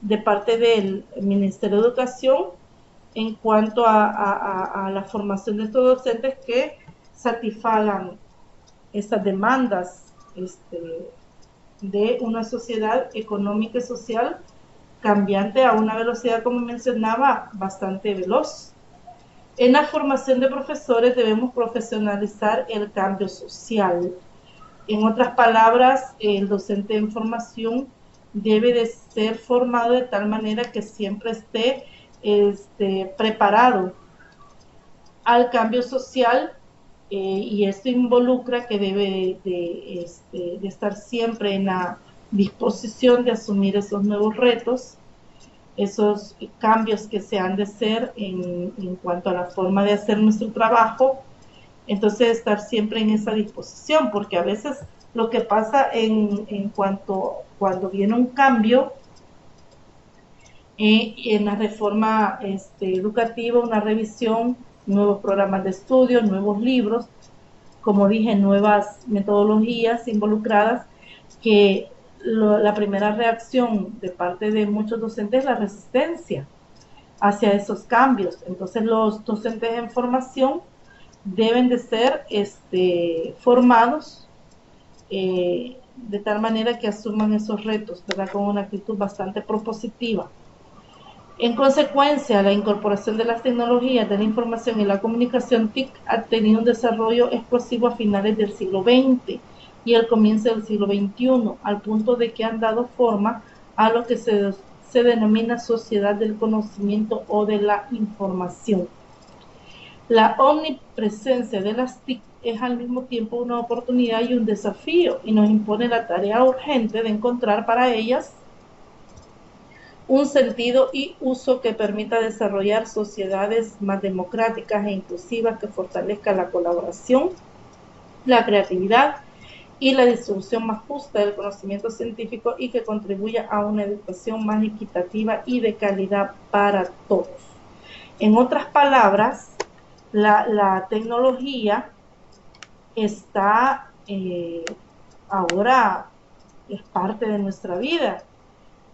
de parte del Ministerio de Educación, en cuanto a la formación de estos docentes que satisfagan estas demandas de una sociedad económica y social cambiante a una velocidad, como mencionaba, bastante veloz. En la formación de profesores debemos profesionalizar el cambio social. En otras palabras, el docente en formación debe de ser formado de tal manera que siempre esté preparado al cambio social, y esto involucra que debe de estar siempre en la disposición de asumir esos nuevos retos, esos cambios que se han de hacer en cuanto a la forma de hacer nuestro trabajo. Entonces, estar siempre en esa disposición, porque a veces lo que pasa cuando viene un cambio en la reforma educativa, una revisión, nuevos programas de estudio, nuevos libros, como dije, nuevas metodologías involucradas, que la primera reacción de parte de muchos docentes es la resistencia hacia esos cambios. Entonces, los docentes en formación deben de ser formados de tal manera que asuman esos retos, ¿verdad?, con una actitud bastante propositiva. En consecuencia, la incorporación de las tecnologías de la información y la comunicación TIC ha tenido un desarrollo explosivo a finales del siglo XX y al comienzo del siglo XXI, al punto de que han dado forma a lo que se denomina sociedad del conocimiento o de la información. La omnipresencia de las TIC es al mismo tiempo una oportunidad y un desafío, y nos impone la tarea urgente de encontrar para ellas un sentido y uso que permita desarrollar sociedades más democráticas e inclusivas, que fortalezcan la colaboración, la creatividad y la distribución más justa del conocimiento científico, y que contribuya a una educación más equitativa y de calidad para todos. En otras palabras, la tecnología está ahora, es parte de nuestra vida.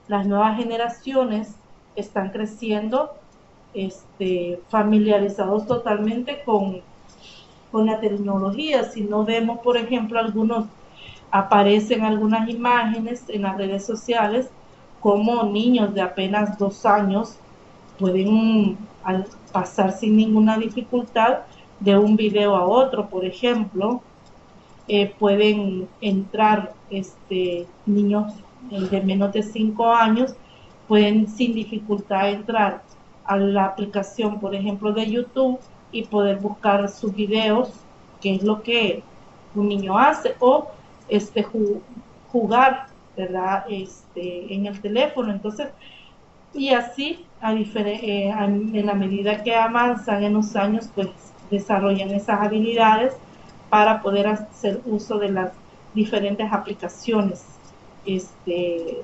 Las nuevas generaciones están creciendo familiarizados totalmente con la tecnología. Si no vemos, por ejemplo, aparecen algunas imágenes en las redes sociales como niños de apenas 2 años pueden pasar sin ninguna dificultad de un video a otro, por ejemplo, pueden entrar niños de menos de 5 años, pueden sin dificultad entrar a la aplicación, por ejemplo, de YouTube y poder buscar sus videos, que es lo que un niño hace, o jugar, ¿verdad? En el teléfono. Entonces, y así, en la medida que avanzan en los años, pues desarrollan esas habilidades para poder hacer uso de las diferentes aplicaciones,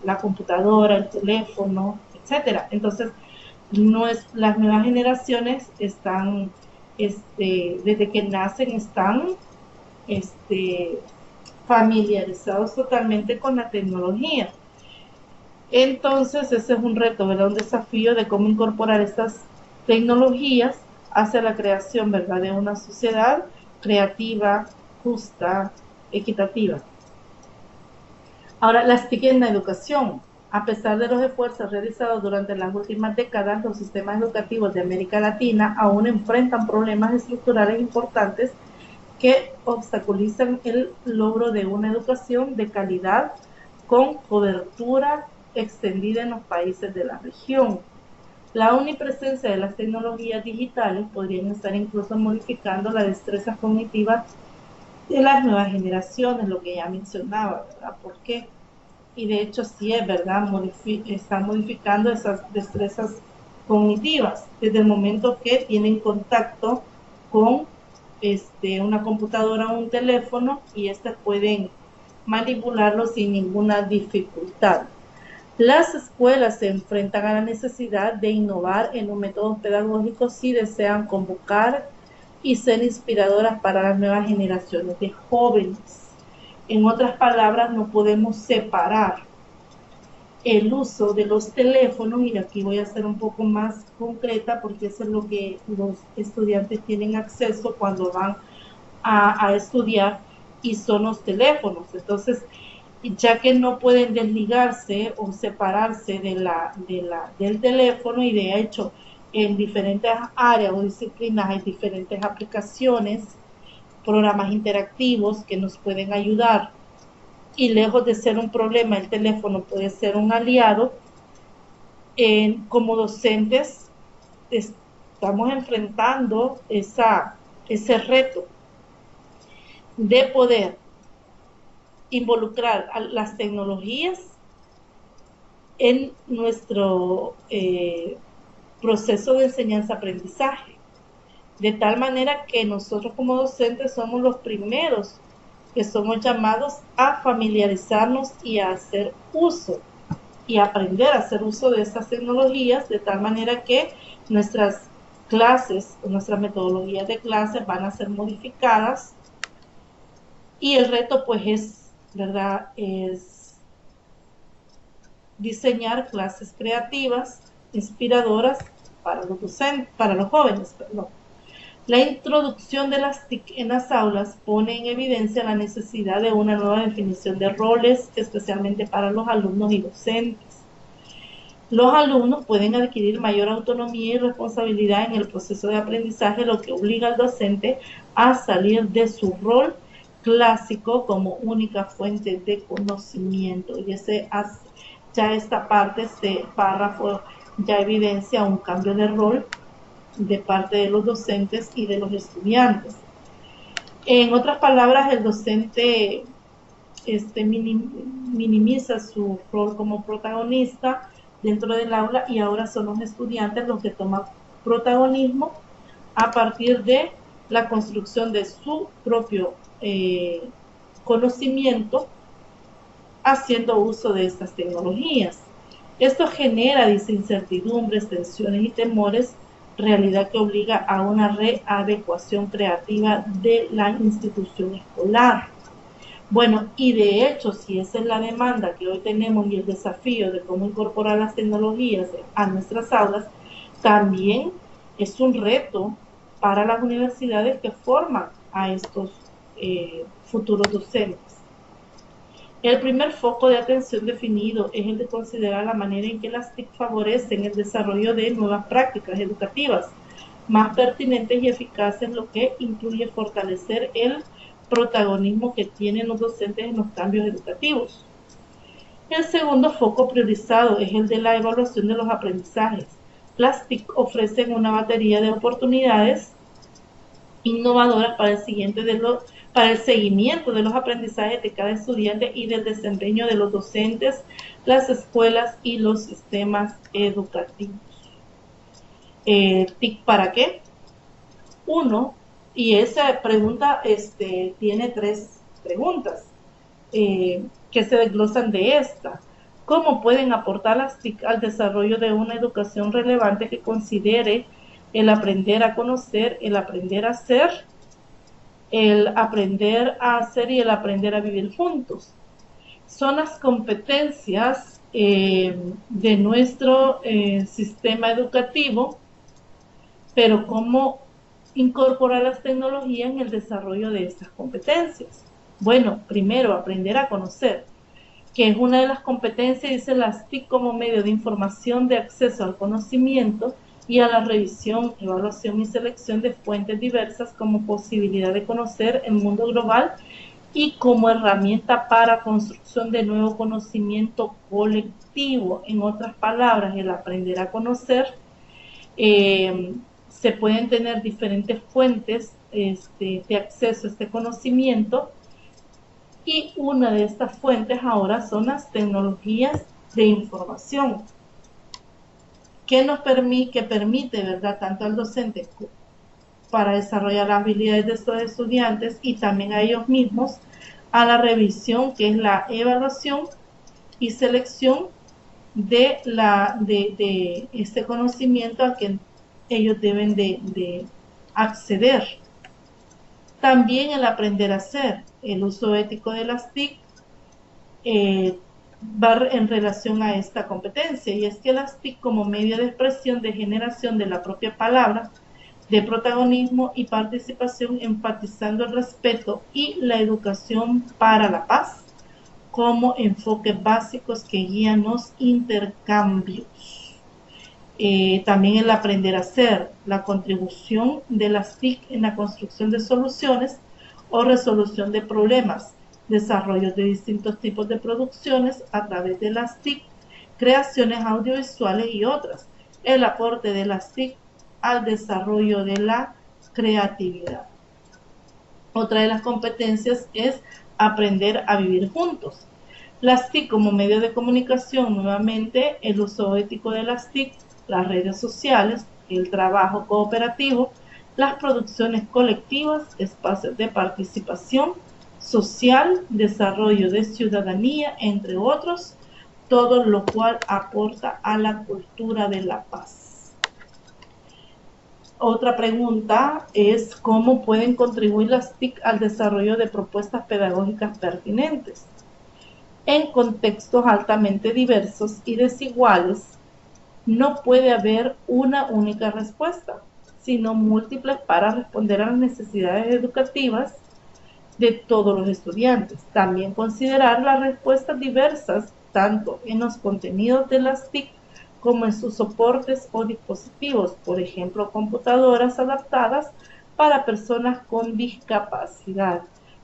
la computadora, el teléfono, etcétera. Entonces, las nuevas generaciones están, desde que nacen, están familiarizados totalmente con la tecnología. Entonces, ese es un reto, ¿verdad? Un desafío de cómo incorporar estas tecnologías hacia la creación, ¿verdad?, de una sociedad creativa, justa, equitativa. Ahora, las TIC en la educación. A pesar de los esfuerzos realizados durante las últimas décadas, los sistemas educativos de América Latina aún enfrentan problemas estructurales importantes que obstaculizan el logro de una educación de calidad con cobertura extendida en los países de la región. La omnipresencia de las tecnologías digitales podrían estar incluso modificando las destrezas cognitivas de las nuevas generaciones, lo que ya mencionaba, ¿verdad? ¿Por qué? Y de hecho sí es verdad, están modificando esas destrezas cognitivas desde el momento que tienen contacto con una computadora o un teléfono, y estas pueden manipularlo sin ninguna dificultad. Las escuelas se enfrentan a la necesidad de innovar en los métodos pedagógicos si desean convocar y ser inspiradoras para las nuevas generaciones de jóvenes. En otras palabras, no podemos separar el uso de los teléfonos, y aquí voy a ser un poco más concreta porque eso es lo que los estudiantes tienen acceso cuando van a estudiar, y son los teléfonos. Entonces, ya que no pueden desligarse o separarse del teléfono, y de hecho en diferentes áreas o disciplinas hay diferentes aplicaciones, programas interactivos que nos pueden ayudar, y lejos de ser un problema, el teléfono puede ser un aliado. Como docentes estamos enfrentando ese reto de poder involucrar a las tecnologías en nuestro proceso de enseñanza-aprendizaje, de tal manera que nosotros como docentes somos los primeros que somos llamados a familiarizarnos y a hacer uso y aprender a hacer uso de estas tecnologías, de tal manera que nuestras clases, nuestras metodologías de clases van a ser modificadas, y el reto pues es, ¿verdad?, es diseñar clases creativas, inspiradoras para los docentes, para los jóvenes, perdón. La introducción de las TIC en las aulas pone en evidencia la necesidad de una nueva definición de roles, especialmente para los alumnos y docentes. Los alumnos pueden adquirir mayor autonomía y responsabilidad en el proceso de aprendizaje, lo que obliga al docente a salir de su rol clásico como única fuente de conocimiento. Y ya esta parte, este párrafo, ya evidencia un cambio de rol de parte de los docentes y de los estudiantes. En otras palabras, el docente minimiza su rol como protagonista dentro del aula, y ahora son los estudiantes los que toman protagonismo a partir de la construcción de su propio conocimiento, haciendo uso de estas tecnologías. Esto genera incertidumbres, tensiones y temores, realidad que obliga a una readecuación creativa de la institución escolar. Bueno, y de hecho, si esa es la demanda que hoy tenemos y el desafío de cómo incorporar las tecnologías a nuestras aulas, también es un reto para las universidades que forman a estos futuros docentes. El primer foco de atención definido es el de considerar la manera en que las TIC favorecen el desarrollo de nuevas prácticas educativas más pertinentes y eficaces, lo que incluye fortalecer el protagonismo que tienen los docentes en los cambios educativos. El segundo foco priorizado es el de la evaluación de los aprendizajes. Las TIC ofrecen una batería de oportunidades innovadoras para el seguimiento de los aprendizajes de cada estudiante y del desempeño de los docentes, las escuelas y los sistemas educativos. ¿TIC para qué? Uno, y esa pregunta tiene tres preguntas que se desglosan de esta. ¿Cómo pueden aportar las TIC al desarrollo de una educación relevante que considere el aprender a conocer, el aprender a ser, el aprender a hacer y el aprender a vivir juntos? Son las competencias de nuestro sistema educativo, pero cómo incorporar las tecnologías en el desarrollo de estas competencias. Bueno, primero, aprender a conocer, que es una de las competencias, dice las TIC, como medio de información de acceso al conocimiento y a la revisión, evaluación y selección de fuentes diversas como posibilidad de conocer el mundo global y como herramienta para construcción de nuevo conocimiento colectivo. En otras palabras, el aprender a conocer, se pueden tener diferentes fuentes de acceso a este conocimiento, y una de estas fuentes ahora son las tecnologías de información, que permite, ¿verdad?, tanto al docente para desarrollar las habilidades de estos estudiantes y también a ellos mismos, a la revisión, que es la evaluación y selección de este conocimiento al que ellos deben de acceder. También el aprender a hacer, el uso ético de las TIC va en relación a esta competencia, y es que las TIC, como medio de expresión de generación de la propia palabra, de protagonismo y participación, enfatizando el respeto y la educación para la paz como enfoques básicos que guían los intercambios. También el aprender a hacer, la contribución de las TIC en la construcción de soluciones o resolución de problemas, desarrollo de distintos tipos de producciones a través de las TIC, creaciones audiovisuales y otras, el aporte de las TIC al desarrollo de la creatividad. Otra de las competencias es aprender a vivir juntos. Las TIC como medio de comunicación, nuevamente el uso ético de las TIC, las redes sociales, el trabajo cooperativo, las producciones colectivas, espacios de participación social, desarrollo de ciudadanía, entre otros, todo lo cual aporta a la cultura de la paz. Otra pregunta es cómo pueden contribuir las TIC al desarrollo de propuestas pedagógicas pertinentes. En contextos altamente diversos y desiguales, no puede haber una única respuesta, sino múltiples para responder a las necesidades educativas de todos los estudiantes. También considerar las respuestas diversas, tanto en los contenidos de las TIC como en sus soportes o dispositivos, por ejemplo, computadoras adaptadas para personas con discapacidad.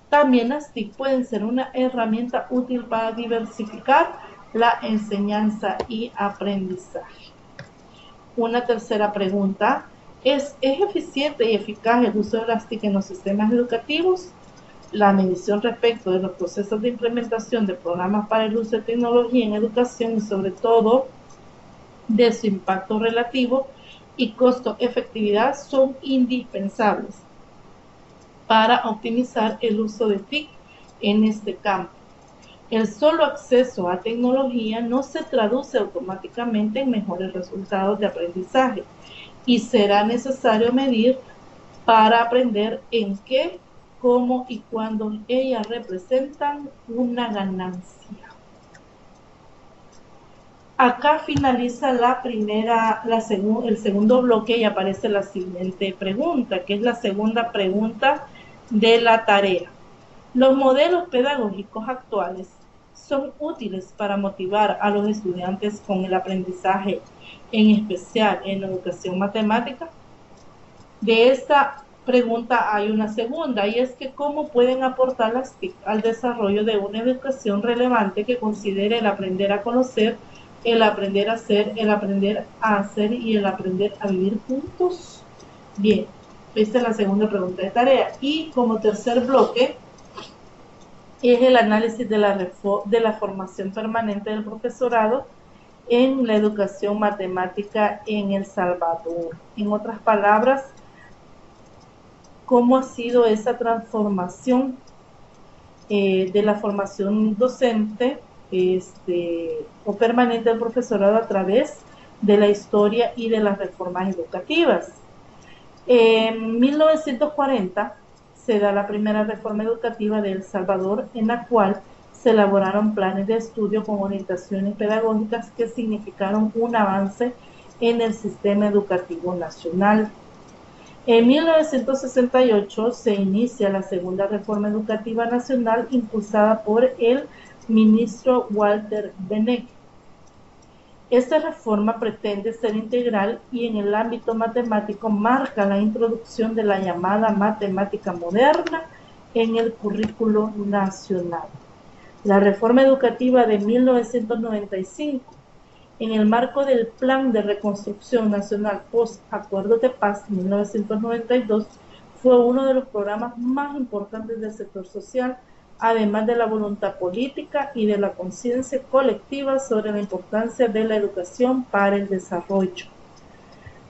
También las TIC pueden ser una herramienta útil para diversificar la enseñanza y aprendizaje. Una tercera pregunta ¿es eficiente y eficaz el uso de las TIC en los sistemas educativos? La medición respecto de los procesos de implementación de programas para el uso de tecnología en educación y sobre todo de su impacto relativo y costo-efectividad son indispensables para optimizar el uso de TIC en este campo. El solo acceso a tecnología no se traduce automáticamente en mejores resultados de aprendizaje y será necesario medir para aprender en qué, cómo y cuándo ellas representan una ganancia. Acá finaliza el segundo bloque y aparece la siguiente pregunta, que es la segunda pregunta de la tarea. Los modelos pedagógicos actuales son útiles para motivar a los estudiantes con el aprendizaje, en especial en la educación matemática. De esta pregunta hay una segunda, y es que ¿cómo pueden aportar las TIC al desarrollo de una educación relevante que considere el aprender a conocer, el aprender a ser, el aprender a hacer y el aprender a vivir juntos? Bien, esta es la segunda pregunta de tarea. Y como tercer bloque es el análisis de la formación permanente del profesorado en la educación matemática en El Salvador. En otras palabras, cómo ha sido esa transformación de la formación docente o permanente del profesorado a través de la historia y de las reformas educativas. En 1940 se da la primera reforma educativa de El Salvador, en la cual se elaboraron planes de estudio con orientaciones pedagógicas que significaron un avance en el sistema educativo nacional. En 1968 se inicia la segunda reforma educativa nacional impulsada por el ministro Walter Benech. Esta reforma pretende ser integral y en el ámbito matemático marca la introducción de la llamada matemática moderna en el currículo nacional. La reforma educativa de 1995, en el marco del Plan de Reconstrucción Nacional Post-Acuerdo de Paz 1992, fue uno de los programas más importantes del sector social, además de la voluntad política y de la conciencia colectiva sobre la importancia de la educación para el desarrollo.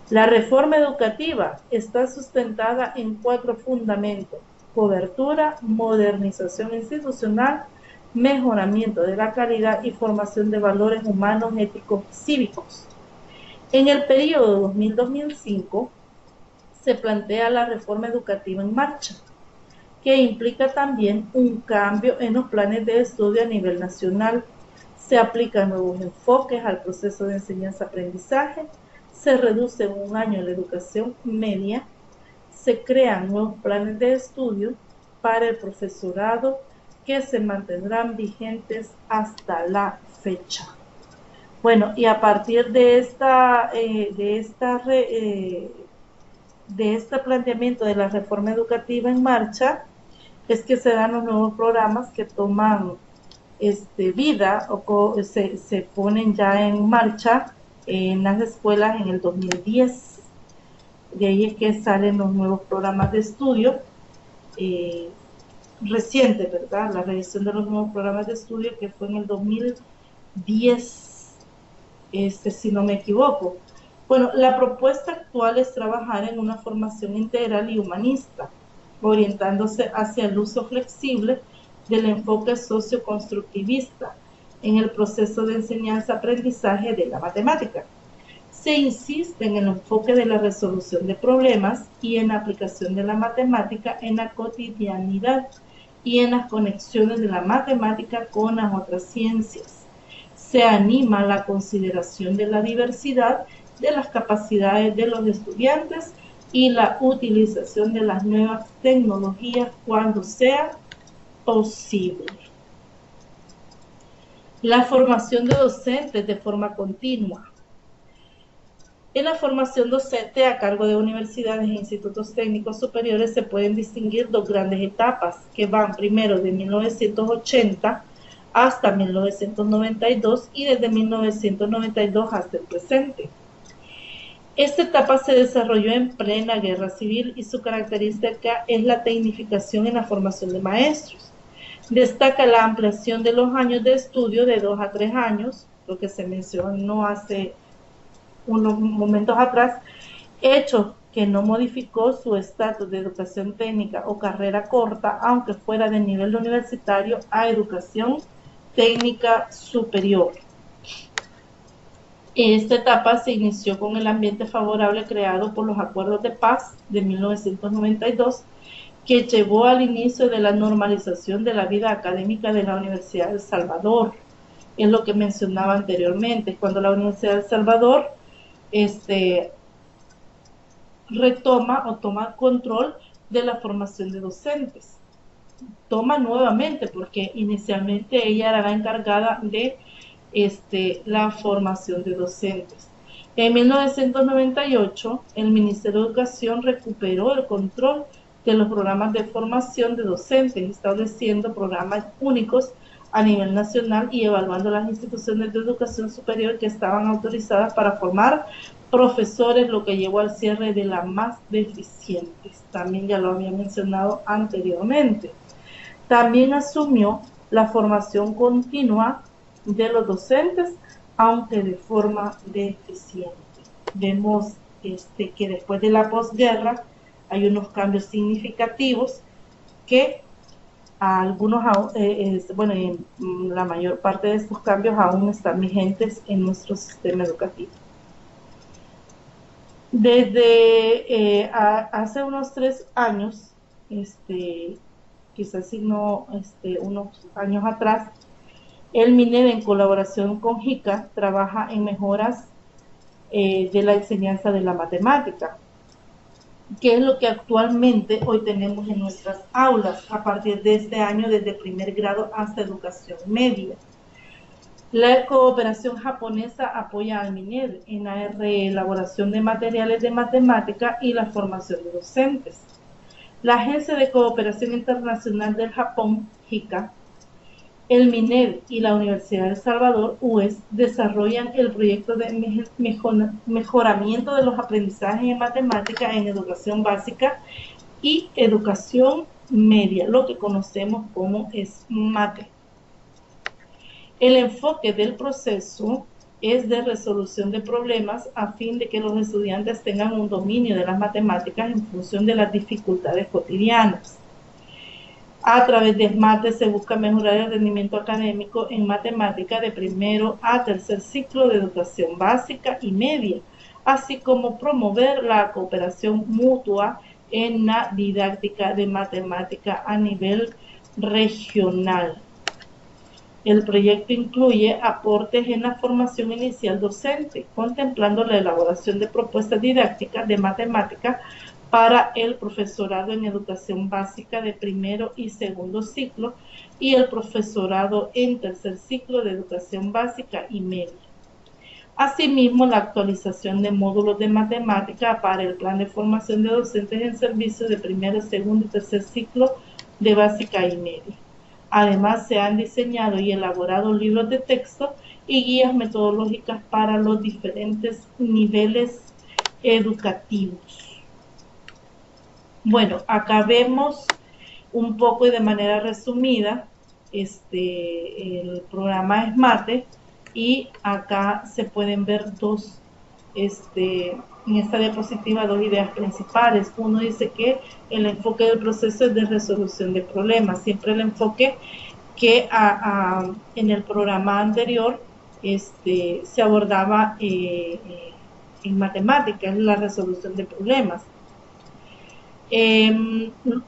La reforma educativa está sustentada en 4 fundamentos: cobertura, modernización institucional, mejoramiento de la calidad y formación de valores humanos, éticos y cívicos. En el periodo 2000-2005 se plantea la reforma educativa en marcha, que implica también un cambio en los planes de estudio a nivel nacional. Se aplican nuevos enfoques al proceso de enseñanza-aprendizaje, se reduce en un año la educación media, se crean nuevos planes de estudio para el profesorado que se mantendrán vigentes hasta la fecha. Bueno, y a partir de este planteamiento de la reforma educativa en marcha, es que se dan los nuevos programas que toman vida o se ponen ya en marcha en las escuelas en el 2010. De ahí es que salen los nuevos programas de estudio reciente, ¿verdad? La revisión de los nuevos programas de estudio que fue en el 2010, si no me equivoco. Bueno, la propuesta actual es trabajar en una formación integral y humanista, orientándose hacia el uso flexible del enfoque socioconstructivista en el proceso de enseñanza-aprendizaje de la matemática. Se insiste en el enfoque de la resolución de problemas y en la aplicación de la matemática en la cotidianidad y en las conexiones de la matemática con las otras ciencias. Se anima la consideración de la diversidad de las capacidades de los estudiantes y la utilización de las nuevas tecnologías cuando sea posible. La formación de docentes de forma continua. En la formación docente a cargo de universidades e institutos técnicos superiores se pueden distinguir 2 grandes etapas que van primero de 1980 hasta 1992 y desde 1992 hasta el presente. Esta etapa se desarrolló en plena guerra civil y su característica es la tecnificación en la formación de maestros. Destaca la ampliación de los años de estudio de 2 a 3 años, lo que se mencionó hace unos momentos atrás, hecho que no modificó su estatus de educación técnica o carrera corta, aunque fuera de nivel universitario a educación técnica superior. Esta etapa se inició con el ambiente favorable creado por los acuerdos de paz de 1992, que llevó al inicio de la normalización de la vida académica de la Universidad de El Salvador. Es lo que mencionaba anteriormente, cuando la Universidad de El Salvador retoma o toma control de la formación de docentes. Toma nuevamente, porque inicialmente ella era la encargada de la formación de docentes. En 1998, el Ministerio de Educación recuperó el control de los programas de formación de docentes, estableciendo programas únicos a nivel nacional y evaluando las instituciones de educación superior que estaban autorizadas para formar profesores, lo que llevó al cierre de las más deficientes. También ya lo había mencionado anteriormente. También asumió la formación continua de los docentes, aunque de forma deficiente. Vemos que después de la posguerra hay unos cambios significativos que a algunos, bueno, en la mayor parte de estos cambios aún están vigentes en nuestro sistema educativo. Desde hace unos 3 años, quizás si no unos años atrás, el MINED en colaboración con JICA trabaja en mejoras de la enseñanza de la matemática, que es lo que actualmente hoy tenemos en nuestras aulas a partir de este año, desde primer grado hasta educación media. La cooperación japonesa apoya al MINED en la reelaboración de materiales de matemática y la formación de docentes. La Agencia de Cooperación Internacional del Japón, JICA, el MINED y la Universidad de El Salvador, UES, desarrollan el proyecto de mejoramiento de los aprendizajes en matemática en educación básica y educación media, lo que conocemos como SMATE. El enfoque del proceso es de resolución de problemas a fin de que los estudiantes tengan un dominio de las matemáticas en función de las dificultades cotidianas. A través de SMATE se busca mejorar el rendimiento académico en matemática de primero a tercer ciclo de educación básica y media, así como promover la cooperación mutua en la didáctica de matemática a nivel regional. El proyecto incluye aportes en la formación inicial docente, contemplando la elaboración de propuestas didácticas de matemática para el profesorado en educación básica de primero y segundo ciclo y el profesorado en tercer ciclo de educación básica y media. Asimismo, la actualización de módulos de matemática para el plan de formación de docentes en servicio de primero, segundo y tercer ciclo de básica y media. Además, se han diseñado y elaborado libros de texto y guías metodológicas para los diferentes niveles educativos. Bueno, acá vemos un poco y de manera resumida el programa SMATE, y acá se pueden ver dos, en esta diapositiva, dos ideas principales. Uno dice que el enfoque del proceso es de resolución de problemas. Siempre el enfoque que en el programa anterior se abordaba en matemáticas, la resolución de problemas.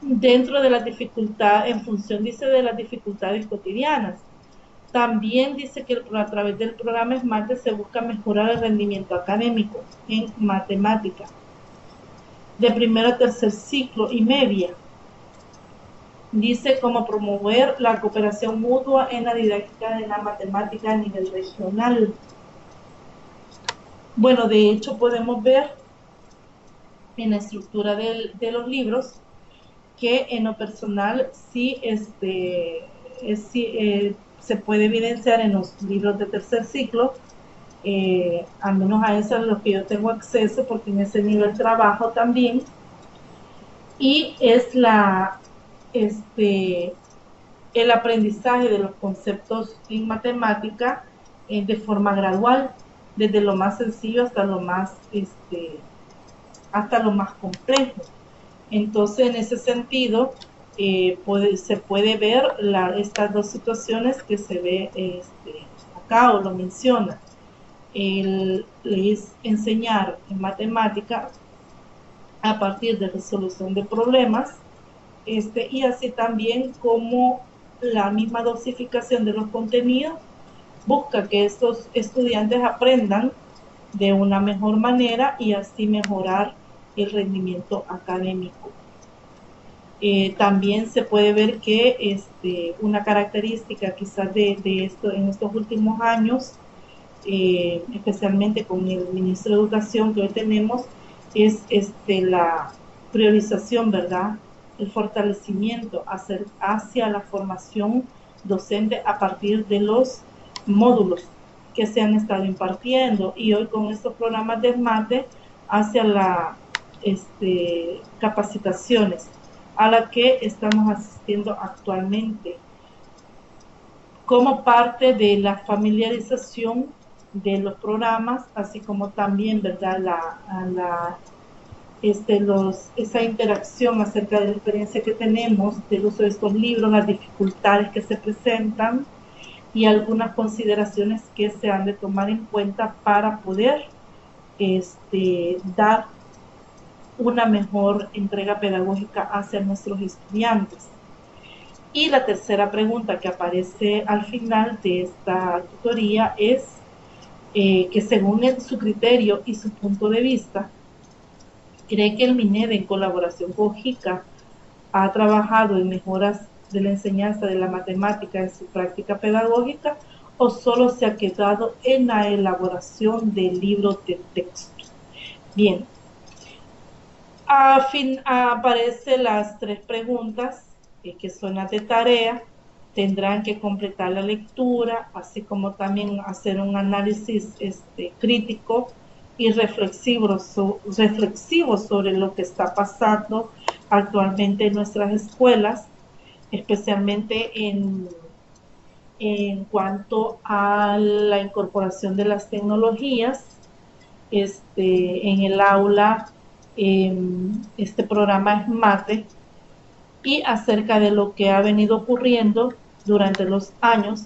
Dentro de las dificultades, en función, dice, de las dificultades cotidianas. También dice que a través del programa SMATE se busca mejorar el rendimiento académico en matemática de primero a tercer ciclo y media. Dice cómo promover la cooperación mutua en la didáctica de la matemática a nivel regional. Bueno, de hecho podemos ver en la estructura de los libros que en lo personal sí, se puede evidenciar en los libros de tercer ciclo, al menos a esos a los que yo tengo acceso, porque en ese nivel trabajo también, y es el aprendizaje de los conceptos en matemática de forma gradual, desde lo más sencillo hasta lo más complejo. Entonces, en ese sentido, se puede ver estas dos situaciones que se ve acá, o lo menciona. Es enseñar en matemática a partir de resolución de problemas, y así también como la misma dosificación de los contenidos busca que estos estudiantes aprendan de una mejor manera y así mejorar el rendimiento académico. También se puede ver que una característica quizás de esto en estos últimos años especialmente con el ministro de Educación que hoy tenemos, es la priorización, ¿verdad? El fortalecimiento hacia la formación docente a partir de los módulos que se han estado impartiendo, y hoy con estos programas de mate hacia la capacitaciones a la que estamos asistiendo actualmente como parte de la familiarización de los programas, así como también, ¿verdad?, esa interacción acerca de la experiencia que tenemos del uso de estos libros, las dificultades que se presentan y algunas consideraciones que se han de tomar en cuenta para poder dar una mejor entrega pedagógica hacia nuestros estudiantes. Y la tercera pregunta que aparece al final de esta tutoría es que según su criterio y su punto de vista, cree que el MINED en colaboración con JICA ha trabajado en mejoras de la enseñanza de la matemática en su práctica pedagógica, o solo se ha quedado en la elaboración de libros de texto. Bien, aparecen las tres preguntas que son las de tarea. Tendrán que completar la lectura, así como también hacer un análisis crítico y reflexivo sobre lo que está pasando actualmente en nuestras escuelas, especialmente en cuanto a la incorporación de las tecnologías en el aula, este programa es mate, y acerca de lo que ha venido ocurriendo durante los años,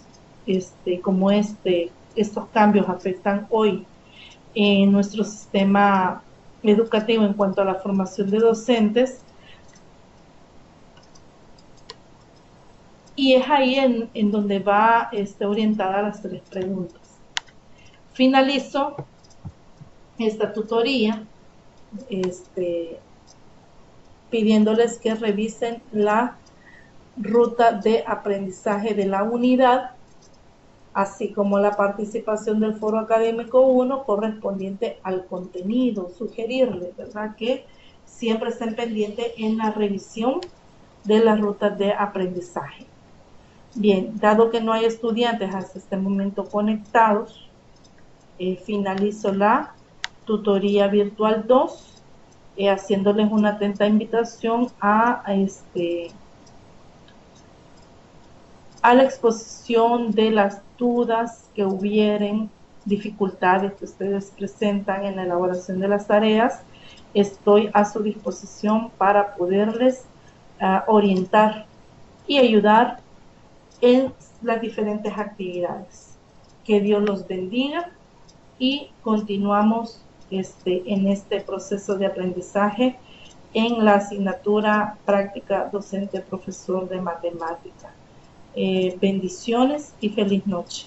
como estos cambios afectan hoy en nuestro sistema educativo en cuanto a la formación de docentes. Y es ahí en donde va orientada las tres preguntas. Finalizo esta tutoría pidiéndoles que revisen la ruta de aprendizaje de la unidad, así como la participación del foro académico 1 correspondiente al contenido. Sugerirles, ¿verdad?, que siempre estén pendientes en la revisión de las rutas de aprendizaje. Bien, dado que no hay estudiantes hasta este momento conectados, finalizo la tutoría virtual 2, haciéndoles una atenta invitación a la exposición de las dudas que hubieren, dificultades que ustedes presentan en la elaboración de las tareas. Estoy a su disposición para poderles orientar y ayudar en las diferentes actividades. Que Dios los bendiga y continuamos en este proceso de aprendizaje en la asignatura práctica docente profesor de matemática. Bendiciones y feliz noche.